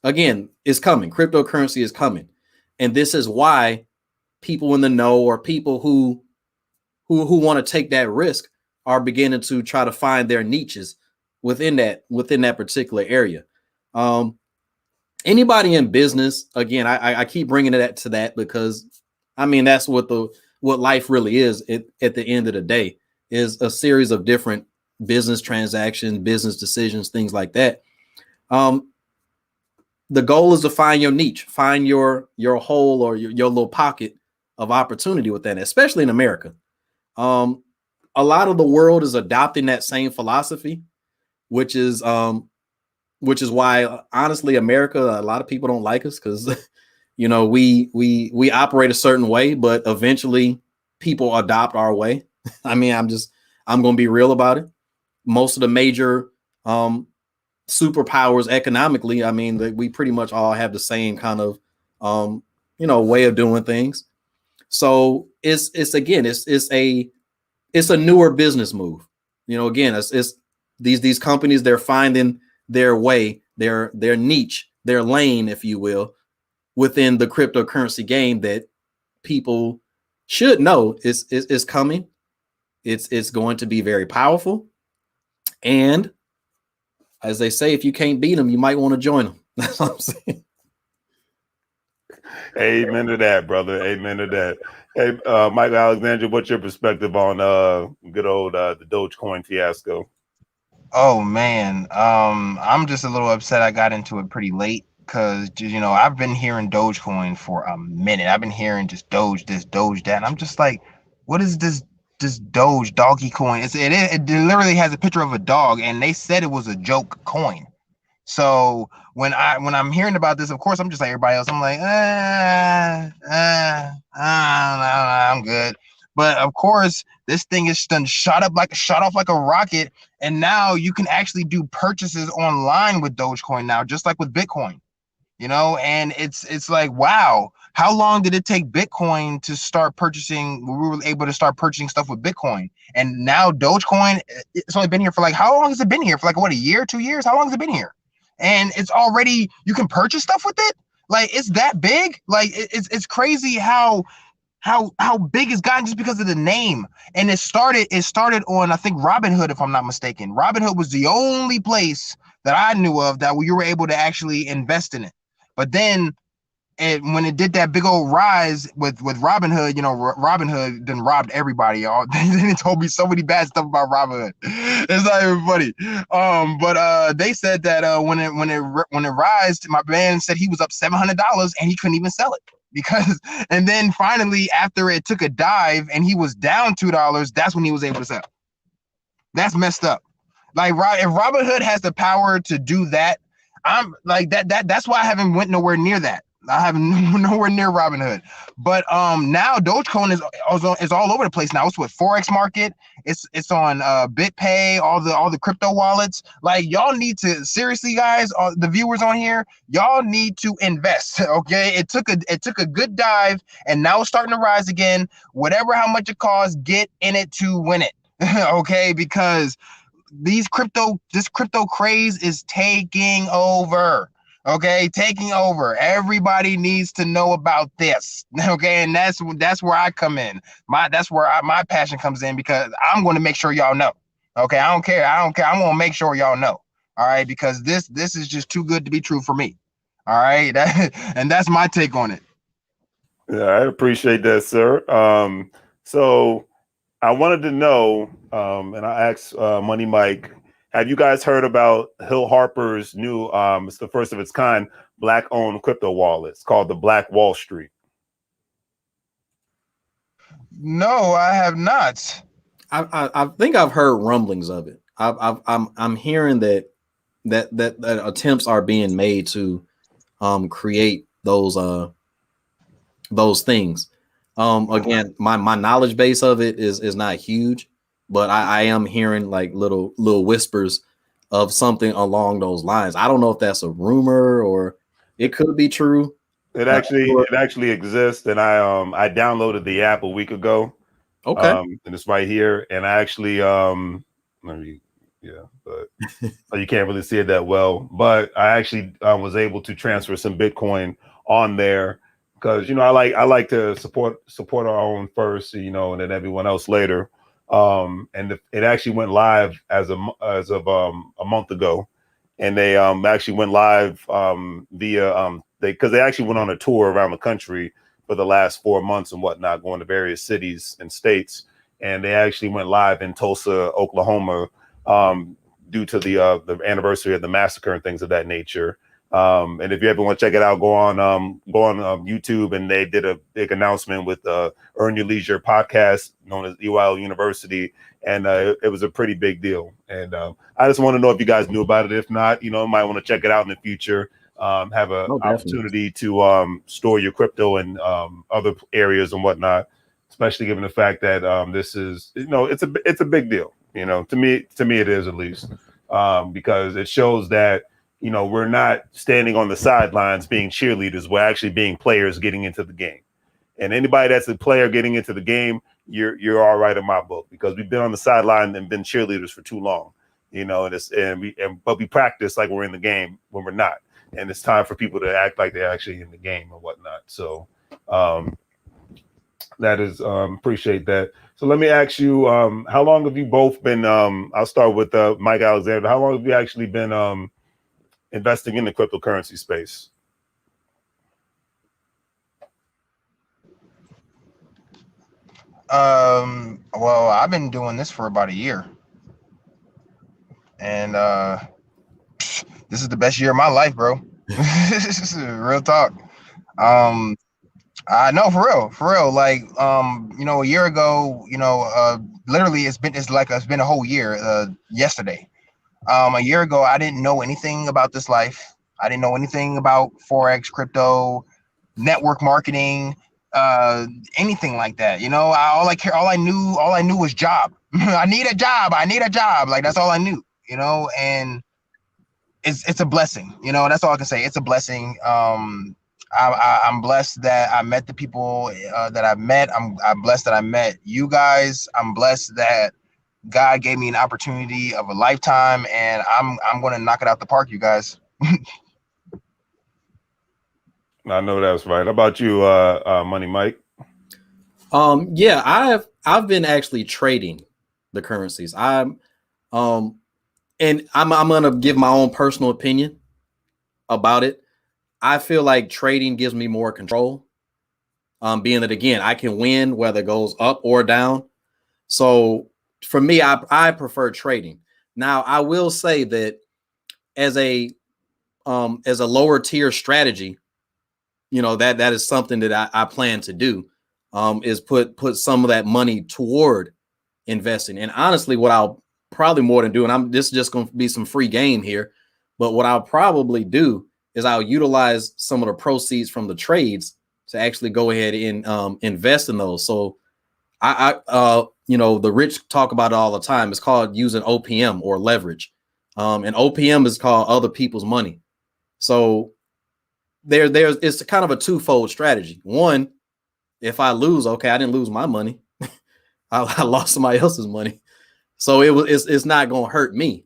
Again, it's coming. Cryptocurrency is coming, and this is why people in the know or people who want to take that risk are beginning to try to find their niches within that particular area. Anybody in business, again, I keep bringing it to that because that's what life really is. At the end of the day, is a series of different business transactions, business decisions, things like that. The goal is to find your niche, find your hole or your little pocket of opportunity with that, especially in America. A lot of the world is adopting that same philosophy, which is why, honestly, America, a lot of people don't like us because, we operate a certain way, but eventually people adopt our way. I'm going to be real about it. Most of the major superpowers economically, we pretty much all have the same kind of, way of doing things. So it's a newer business move. Again, it's these companies, they're finding their way, their niche, their lane, if you will, within the cryptocurrency game that people should know is coming. It's going to be very powerful. And as they say, if you can't beat them, you might want to join them. That's what I'm saying. Amen to that, brother. Amen to that. Hey, Michael Alexander, what's your perspective on good old the Dogecoin fiasco? Oh man, I'm just a little upset I got into it pretty late because I've been hearing Dogecoin for a minute. I've been hearing just Doge this, Doge that, and I'm just like, what is this Doge doggy coin? It literally has a picture of a dog, and they said it was a joke coin. So when I'm hearing about this, of course, I'm just like everybody else. I'm like, I'm good. But of course, this thing is done shot off like a rocket, and now you can actually do purchases online with Dogecoin now, just like with Bitcoin. And it's like, wow, how long did it take Bitcoin to start purchasing? We were able to start purchasing stuff with Bitcoin, and now Dogecoin, it's only been here for like, how long has it been here? For like, what, a year, 2 years? How long has it been here? And it's already, you can purchase stuff with it. Like, it's that big. Like, it's crazy how big it's gotten just because of the name. And it started on, I think, Robinhood, if I'm not mistaken. Robinhood was the only place that I knew of that you were able to actually invest in it. But then when it did that big old rise with Robinhood, Robinhood then robbed everybody, y'all. They told me so many bad stuff about Robinhood. It's not even funny. But they said that when it rised, my man said he was up $700 and he couldn't even sell it because. And then finally, after it took a dive and he was down $2, that's when he was able to sell. That's messed up. Like, if Robinhood has the power to do that, I'm like that. That's why I haven't went nowhere near that. I have nowhere near Robinhood. But now Dogecoin is all over the place now. It's with Forex Market. It's on BitPay, all the crypto wallets. Like, y'all need to, seriously, guys, the viewers on here, y'all need to invest. Okay, it took a good dive and now it's starting to rise again. Whatever how much it costs, get in it to win it. Okay, because this crypto craze is taking over. Okay, taking over. Everybody needs to know about this. Okay, and that's where I come in. That's where my passion comes in, because I'm going to make sure y'all know. Okay, I don't care. I'm going to make sure y'all know. All right, because this is just too good to be true for me. All right, and that's my take on it. Yeah, I appreciate that, sir. So I wanted to know, and I asked Money Mike, have you guys heard about Hill Harper's new, it's the first of its kind, Black-owned crypto wallet? It's called the Black Wall Street. No, I have not. I think I've heard rumblings of it. I'm hearing that attempts are being made to create those things. Again, my knowledge base of it is not huge, but I am hearing like little whispers of something along those lines. I don't know if that's a rumor or it could be true. It actually exists, and I downloaded the app a week ago. Okay. And it's right here. And I actually but you can't really see it that well. But I actually was able to transfer some Bitcoin on there, because I like to support our own first, and then everyone else later. And it actually went live as of a month ago, and they actually went live via because they actually went on a tour around the country for the last 4 months and whatnot, going to various cities and states. And they actually went live in Tulsa, Oklahoma, due to the anniversary of the massacre and things of that nature. And if you ever want to check it out, go on YouTube, and they did a big announcement with Earn Your Leisure podcast, known as EYL University, and it was a pretty big deal. And I just want to know if you guys knew about it. If not, might want to check it out in the future. Have an opportunity to store your crypto in other areas and whatnot, especially given the fact that this is, it's a big deal. To me it is, at least, because it shows that we're not standing on the sidelines being cheerleaders. We're actually being players getting into the game. And anybody that's a player getting into the game, you're all right in my book, because we've been on the sideline and been cheerleaders for too long. But we practice like we're in the game when we're not. And it's time for people to act like they're actually in the game and whatnot. So that is appreciate that. So let me ask you, how long have you both been? I'll start with Mike Alexander. How long have you actually been investing in the cryptocurrency space? Well, I've been doing this for about a year, and this is the best year of my life, bro. This is real talk. I know, for real. Like, a year ago, literally it's been a whole year. Yesterday, a year ago, I didn't know anything about this life. I didn't know anything about Forex, crypto, network marketing, anything like that. All I knew was job. I need a job. Like, that's all I knew. And it's a blessing. That's all I can say. It's a blessing. I'm blessed that I met the people that I've met. I'm blessed that I met you guys. I'm blessed that God gave me an opportunity of a lifetime, and I'm going to knock it out the park, you guys. I know that's right. How about you, Money Mike? Yeah, I've been actually trading the currencies. And I'm gonna give my own personal opinion about it. I feel like trading gives me more control. Being that again, I can win whether it goes up or down. So for me, I prefer trading. Now, I will say that as a lower tier strategy, that is something that I plan to do, is put some of that money toward investing. And honestly, what I'll probably more than do, and this is just going to be some free game here, but what I'll probably do is I'll utilize some of the proceeds from the trades to actually go ahead and invest in those. So the rich talk about it all the time. It's called using OPM or leverage. And OPM is called other people's money. So there's it's kind of a twofold strategy. One, if I lose, okay, I didn't lose my money. I lost somebody else's money. So it's not going to hurt me.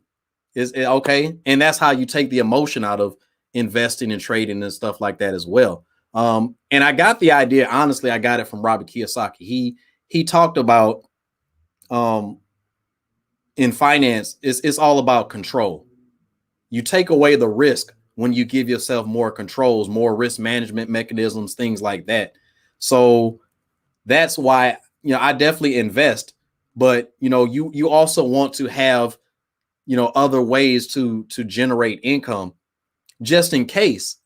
Okay. And that's how you take the emotion out of investing and trading and stuff like that as well. And I got the idea, honestly, I got it from Robert Kiyosaki. He talked about in finance, it's all about control. You take away the risk when you give yourself more controls, more risk management mechanisms, things like that. So that's why, I definitely invest, but you also want to have, other ways to generate income just in case.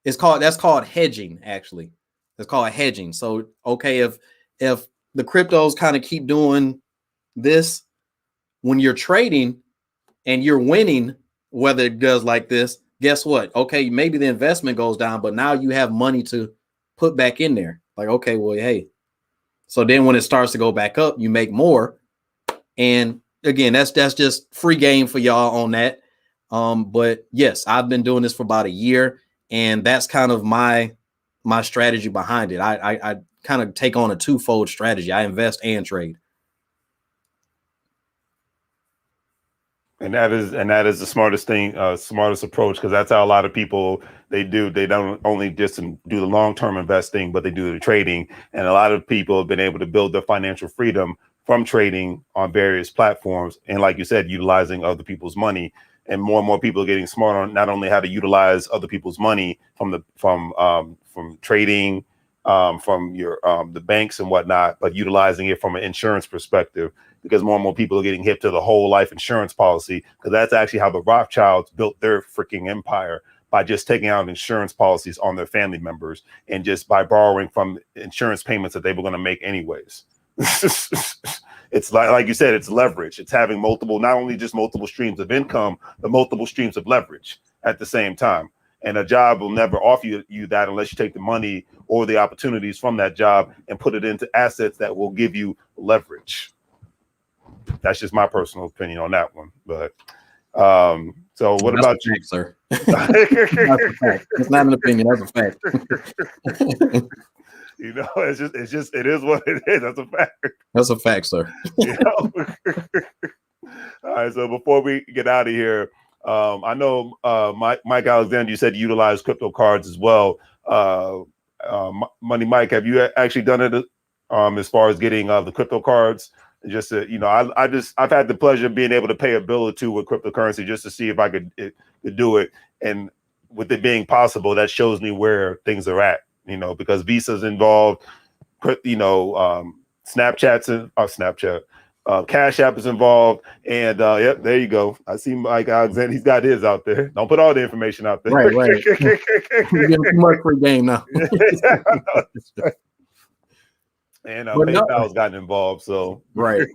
That's called hedging, actually. It's called hedging. So, okay, if the cryptos kind of keep doing this, when you're trading and you're winning, whether it does like this, guess what? Okay, maybe the investment goes down, but now you have money to put back in there. Like, okay, well, hey. So then when it starts to go back up, you make more. And again, that's just free game for y'all on that. But yes, I've been doing this for about a year, and that's kind of my strategy behind it. I kind of take on a twofold strategy. I invest and trade. And that is the smartest thing, smartest approach, because that's how a lot of people they do. They don't only just do the long-term investing, but they do the trading. And a lot of people have been able to build their financial freedom from trading on various platforms. And like you said, utilizing other people's money. And more people are getting smart on not only how to utilize other people's money from trading, from your the banks and whatnot, but utilizing it from an insurance perspective, because more and more people are getting hip to the whole life insurance policy, because that's actually how the Rothschilds built their freaking empire, by just taking out insurance policies on their family members and just by borrowing from insurance payments that they were going to make anyways. It's like you said, it's leverage. It's having multiple, not only just multiple streams of income, but multiple streams of leverage at the same time. And a job will never offer you that unless you take the money or the opportunities from that job and put it into assets that will give you leverage. That's just my personal opinion on that one. But so what That's about you, sir? That's a fact. It's not an opinion. That's a fact. It is what it is. That's a fact. That's a fact, sir. All right. So before we get out of here, I know Mike Alexander, you said you utilize crypto cards as well. Money Mike, have you actually done it as far as getting the crypto cards? Just to, I've had the pleasure of being able to pay a bill or two with cryptocurrency just to see if I could do it. And with it being possible, that shows me where things are at, because Visa's involved, Snapchat, Cash App is involved, and yep, there you go. I see Mike Alexander, he's got his out there. Don't put all the information out there. Right. You're getting too much free game now. And PayPal's gotten involved, so right.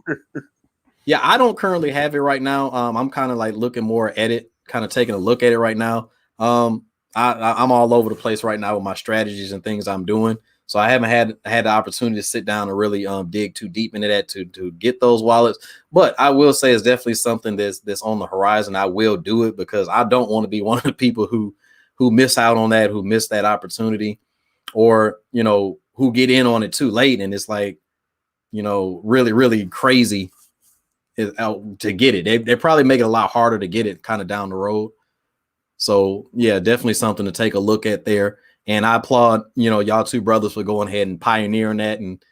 Yeah, I don't currently have it right now. I'm kind of like looking more at it, kind of taking a look at it right now. I'm all over the place right now with my strategies and things I'm doing. So I haven't had the opportunity to sit down and really dig too deep into that to get those wallets. But I will say it's definitely something that's on the horizon. I will do it because I don't want to be one of the people who miss out on that, who miss that opportunity, or who get in on it too late, and it's like, really, really crazy to get it. They probably make it a lot harder to get it kind of down the road. So yeah, definitely something to take a look at there. And I applaud, y'all two brothers for going ahead and pioneering that and,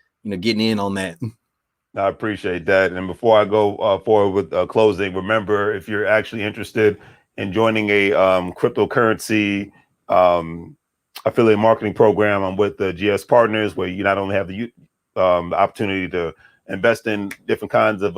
getting in on that. I appreciate that. And before I go forward with closing, remember, if you're actually interested in joining a cryptocurrency affiliate marketing program. I'm with the GS Partners, where you not only have the opportunity to invest in different kinds of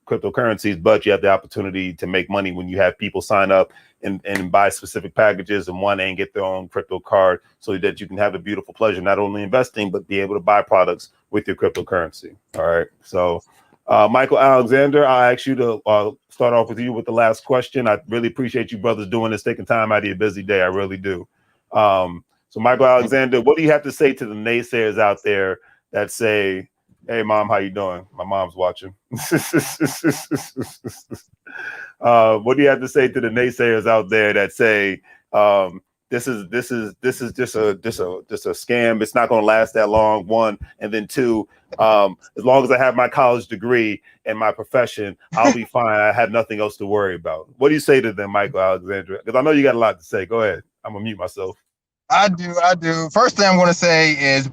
cryptocurrencies, but you have the opportunity to make money when you have people sign up and buy specific packages and want and get their own crypto card, so that you can have the beautiful pleasure not only investing but be able to buy products with your cryptocurrency. All right, so Michael Alexander, I'll ask you to start off with you with the last question. I really appreciate you brothers doing this, taking time out of your busy day. I really do. So Michael Alexander, what do you have to say to the naysayers out there that say, "Hey, mom, how you doing?" My mom's watching. What do you have to say to the naysayers out there that say, this is just a scam? It's not going to last that long. One, and then two, as long as I have my college degree and my profession, I'll be fine. I have nothing else to worry about. What do you say to them, Michael Alexander? Because I know you got a lot to say. Go ahead. I'm gonna mute myself. I do. First thing I'm going to say is,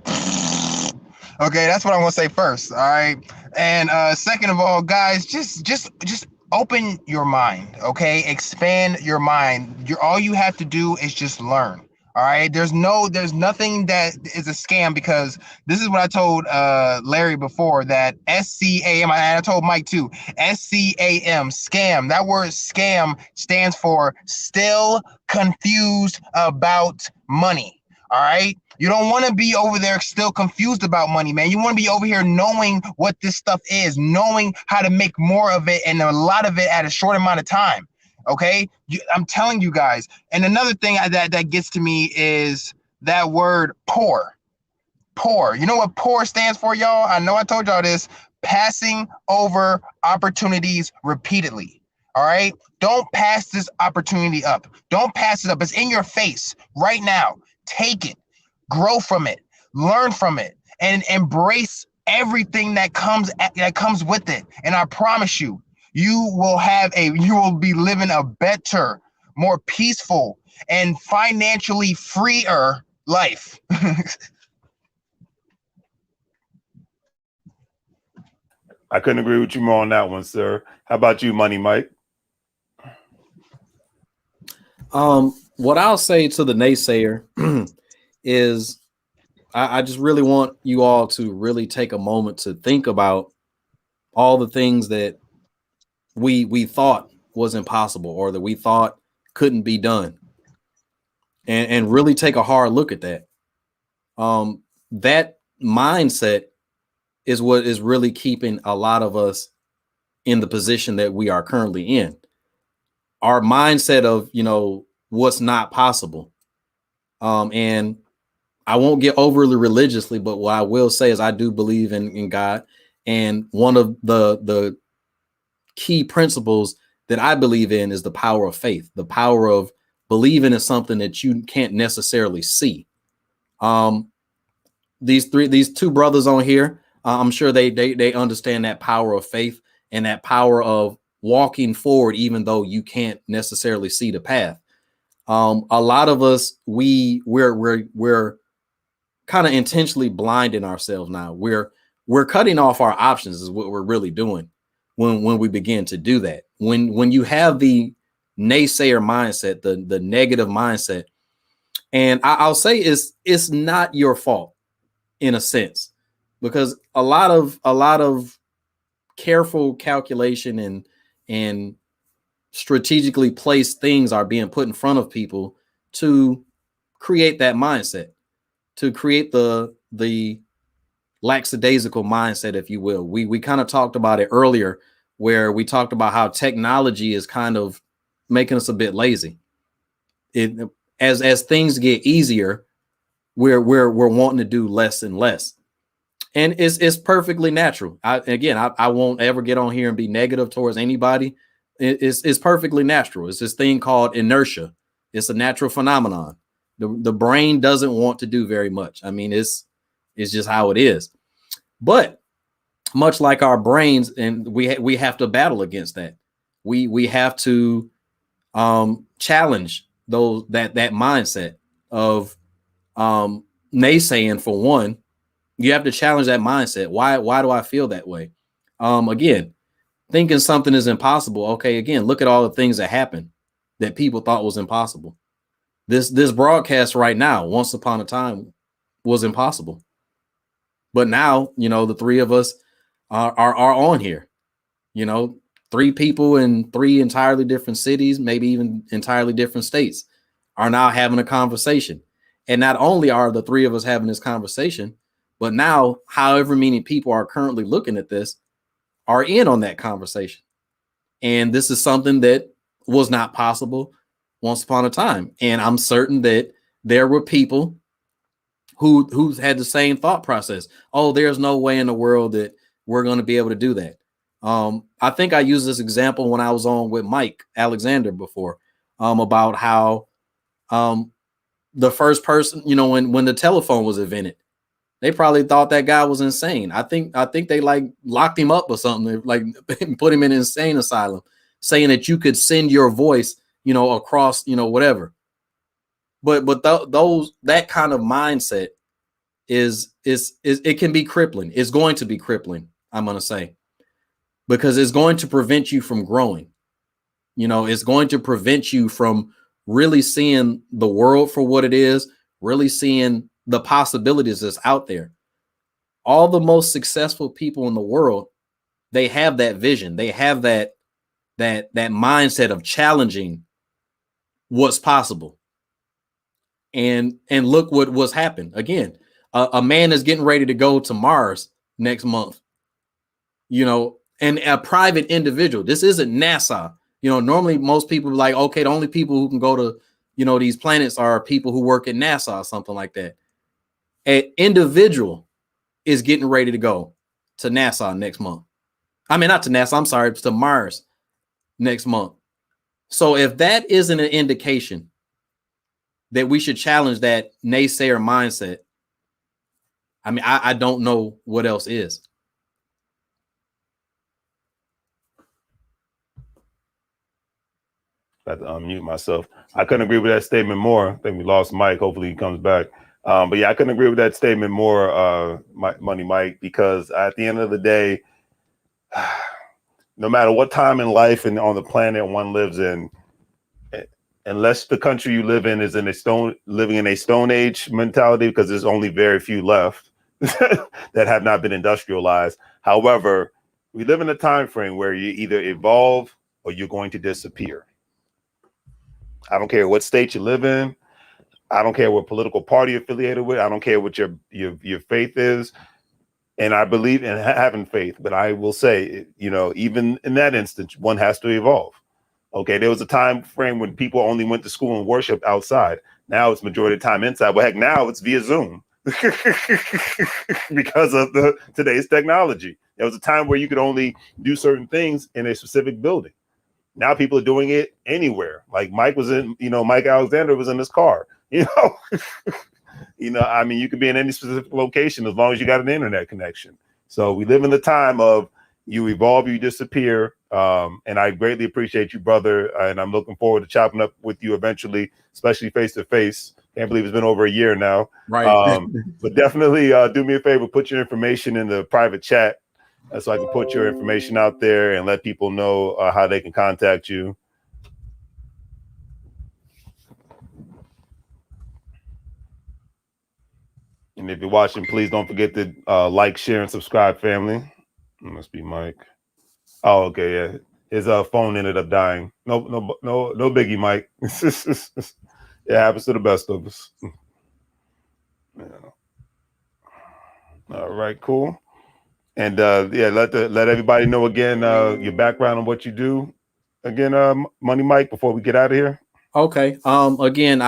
okay, that's what I'm going to say first. All right. And second of all, guys, just open your mind. Okay. Expand your mind. All you have to do is just learn. All right. There's nothing that is a scam, because this is what I told Larry before, that SCAM, and I told Mike too, SCAM, scam. That word scam stands for still confused about money. All right. You don't want to be over there still confused about money, man. You want to be over here knowing what this stuff is, knowing how to make more of it and a lot of it at a short amount of time. Okay. I'm telling you guys. And another thing that gets to me is that word poor. Poor. You know what poor stands for, y'all? I know I told y'all this. Passing over opportunities repeatedly. All right. Don't pass this opportunity up. Don't pass it up. It's in your face right now. Take it, grow from it, learn from it, and embrace everything that comes with it. And I promise you, you will be living a better, more peaceful, and financially freer life. I couldn't agree with you more on that one, sir. How about you, Money Mike? What I'll say to the naysayer is I just really want you all to really take a moment to think about all the things that we thought was impossible, or that we thought couldn't be done, and really take a hard look at that. That mindset is what is really keeping a lot of us in the position that we are currently in. Our mindset of, what's not possible. And I won't get overly religiously, but what I will say is I do believe in God. And one of the key principles that I believe in is the power of faith, the power of believing in something that you can't necessarily see. These two brothers on here, I'm sure they understand that power of faith and that power of walking forward, even though you can't necessarily see the path. A lot of us, we're kind of intentionally blinding ourselves now. We're cutting off our options is what we're really doing when we begin to do that. When you have the naysayer mindset, the negative mindset, and I'll say it's not your fault in a sense, because a lot of careful calculation and strategically placed things are being put in front of people to create that mindset, to create the lackadaisical mindset, if you will. We kind of talked about it earlier, where we talked about how technology is kind of making us a bit lazy. As things get easier, we're wanting to do less and less. And it's perfectly natural. I won't ever get on here and be negative towards anybody. It's perfectly natural. It's this thing called inertia. It's a natural phenomenon. The brain doesn't want to do very much. I mean, it's just how it is. But much like our brains, and we have to battle against that. We have to challenge that mindset of naysaying. For one, you have to challenge that mindset. Why do I feel that way? Again, thinking something is impossible. Okay, again, look at all the things that happened that people thought was impossible. This broadcast right now, once upon a time, was impossible. But now, the three of us are on here. 3 people in 3 entirely different cities, maybe even entirely different states, are now having a conversation. And not only are the 3 of us having this conversation, but now however many people are currently looking at this are in on that conversation. And this is something that was not possible once upon a time. And I'm certain that there were people who had the same thought process. Oh, there's no way in the world that we're going to be able to do that. I think I used this example when I was on with Mike Alexander before, about how the first person, when the telephone was invented, they probably thought that guy was insane. I think they like locked him up or something, like put him in an insane asylum, saying that you could send your voice, across, whatever. But that kind of mindset is it can be crippling. It's going to be crippling, I'm going to say, because it's going to prevent you from growing. It's going to prevent you from really seeing the world for what it is, really seeing the possibilities that's out there. All the most successful people in the world, they have that vision. They have that mindset of challenging what's possible. And look what's happened. Again, a man is getting ready to go to Mars next month. And a private individual. This isn't NASA. Normally most people are like, okay, the only people who can go to, these planets are people who work at NASA or something like that. An individual is getting ready to go to NASA next month. I mean, not to NASA, I'm sorry, to Mars next month. So if that isn't an indication that we should challenge that naysayer mindset, I mean, I don't know what else is. I had to unmute myself. I couldn't agree with that statement more. I think we lost Mike. Hopefully he comes back. But yeah, I couldn't agree with that statement more, Money Mike, because at the end of the day, no matter what time in life and on the planet one lives in, unless the country you live in is living in a stone age mentality, because there's only very few left that have not been industrialized. However, we live in a time frame where you either evolve or you're going to disappear. I don't care what state you live in. I don't care what political party you're affiliated with. I don't care what your faith is. And I believe in having faith, but I will say, even in that instance, one has to evolve. Okay, there was a time frame when people only went to school and worship outside. Now it's majority of the time inside. Well, heck, now it's via Zoom because of today's technology. There was a time where you could only do certain things in a specific building. Now people are doing it anywhere. Like Mike Alexander was in his car. I mean, you could be in any specific location as long as you got an internet connection. So we live in the time of you evolve, you disappear. And I greatly appreciate you, brother. And I'm looking forward to chopping up with you eventually, especially face to face. Can't believe it's been over a year now. Right. But definitely do me a favor, put your information in the private chat so I can put your information out there and let people know how they can contact you. And if you're watching, please don't forget to like, share, and subscribe, family. It must be Mike. Oh, okay, yeah. His phone ended up dying. No biggie, Mike. It happens to the best of us. Yeah. All right, cool. And let everybody know again your background and what you do. Again, Money Mike, before we get out of here. Okay. Again,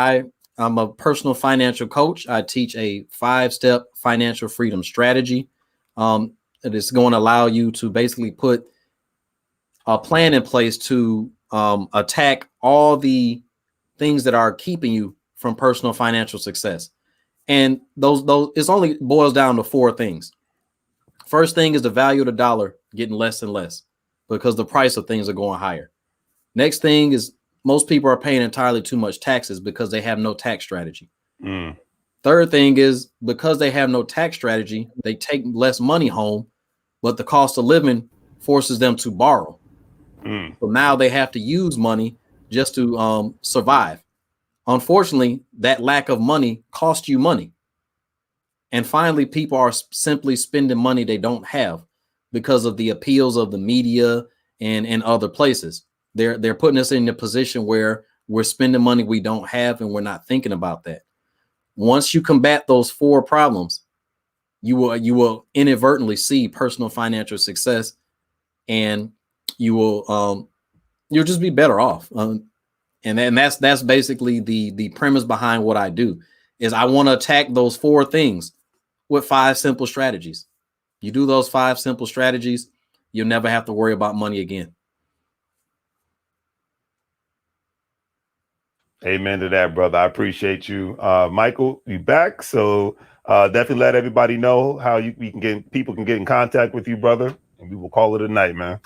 I'm a personal financial coach. I teach a 5-step financial freedom strategy. It is going to allow you to basically put a plan in place to attack all the things that are keeping you from personal financial success. And those it's only boils down to 4 things. First thing is the value of the dollar getting less and less because the price of things are going higher. Next thing is most people are paying entirely too much taxes because they have no tax strategy. Third thing is because they have no tax strategy, they take less money home, but the cost of living forces them to borrow. So now they have to use money just to survive. Unfortunately, that lack of money costs you money. And finally, people are simply spending money they don't have because of the appeals of the media and other places. They're putting us in a position where we're spending money we don't have, and we're not thinking about that. Once you combat those 4 problems, you will inadvertently see personal financial success, and you'll just be better off. And that's basically the premise behind what I do. Is I want to attack those 4 things with 5 simple strategies. You do those 5 simple strategies, you'll never have to worry about money again. Amen to that, brother. I appreciate you. Michael, you back. So definitely let everybody know how people can get in contact with you, brother. And we will call it a night, man.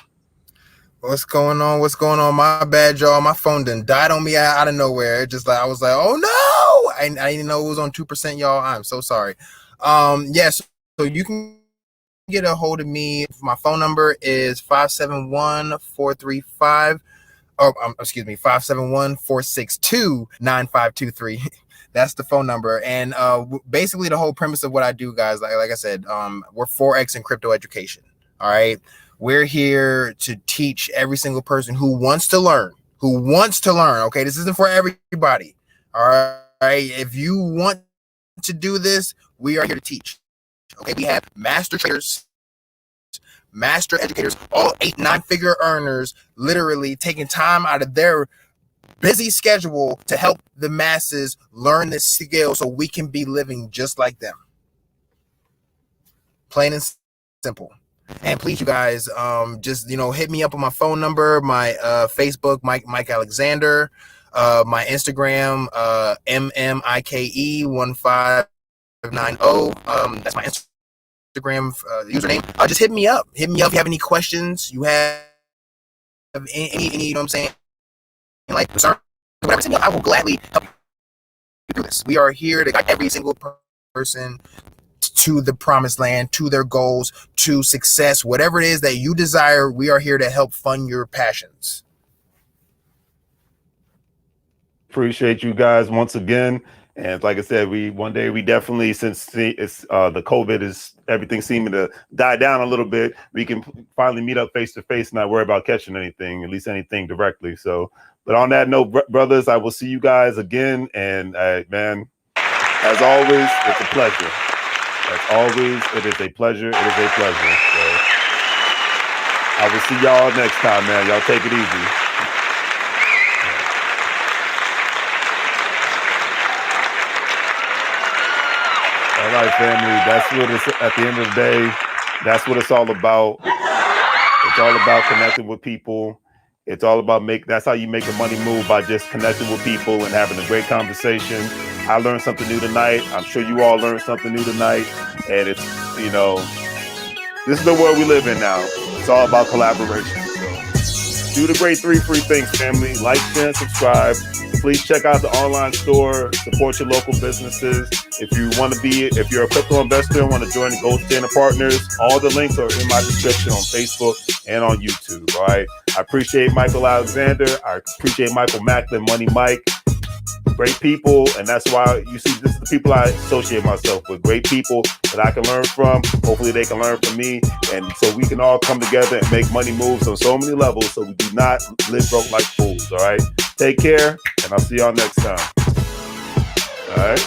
What's going on? What's going on? My bad, y'all. My phone done died on me out of nowhere. It just like I was like, oh no! I didn't know it was on 2%, y'all. I'm so sorry. Yes. So you can get a hold of me. My phone number is 571-435. Oh, excuse me, 571-462-9523. That's the phone number. And basically the whole premise of what I do, guys, like I said, we're Forex and crypto education. All right. We're here to teach every single person who wants to learn. Okay. This isn't for everybody. All right. If you want to do this, we are here to teach. Okay. We have master traders, master educators, all 8-9-figure earners, literally taking time out of their busy schedule to help the masses learn this skill so we can be living just like them. Plain and simple. And please, you guys, just hit me up on my phone number, my Facebook, Mike Alexander, my Instagram, MMIKE1590. That's my Instagram username. Just hit me up. If you have any questions, you have any, you know what I'm saying, like concern, whatever, I will gladly help you do this. We are here to guide every single person to the promised land, to their goals, to success, whatever it is that you desire. We are here to help fund your passions. Appreciate you guys once again. And like I said, one day we definitely, since it's the COVID is everything seeming to die down a little bit, we can finally meet up face to face and not worry about catching anything, at least anything directly. So, but on that note, brothers, I will see you guys again. And man, as always, it's a pleasure. As always, it is a pleasure. It is a pleasure. So I will see y'all next time, man. Y'all take it easy. All right, family. That's what it's at the end of the day. That's what it's all about. It's all about connecting with people. It's all about that's how you make the money move, by just connecting with people and having a great conversation. I learned something new tonight. I'm sure you all learned something new tonight. And it's, this is the world we live in now. It's all about collaboration. So do the great 3 free things, family. Like, share, and subscribe. Please check out the online store. Support your local businesses. If you're a crypto investor and want to join the Gold Standard Partners, all the links are in my description on Facebook and on YouTube. All right. I appreciate Michael Alexander. I appreciate Michael Macklin, Money Mike. Great people, and that's why you see this is the people I associate myself with. Great people that I can learn from. Hopefully they can learn from me, and so we can all come together and make money moves on so many levels so we do not live broke like fools. All right, take care, and I'll see y'all next time. All right.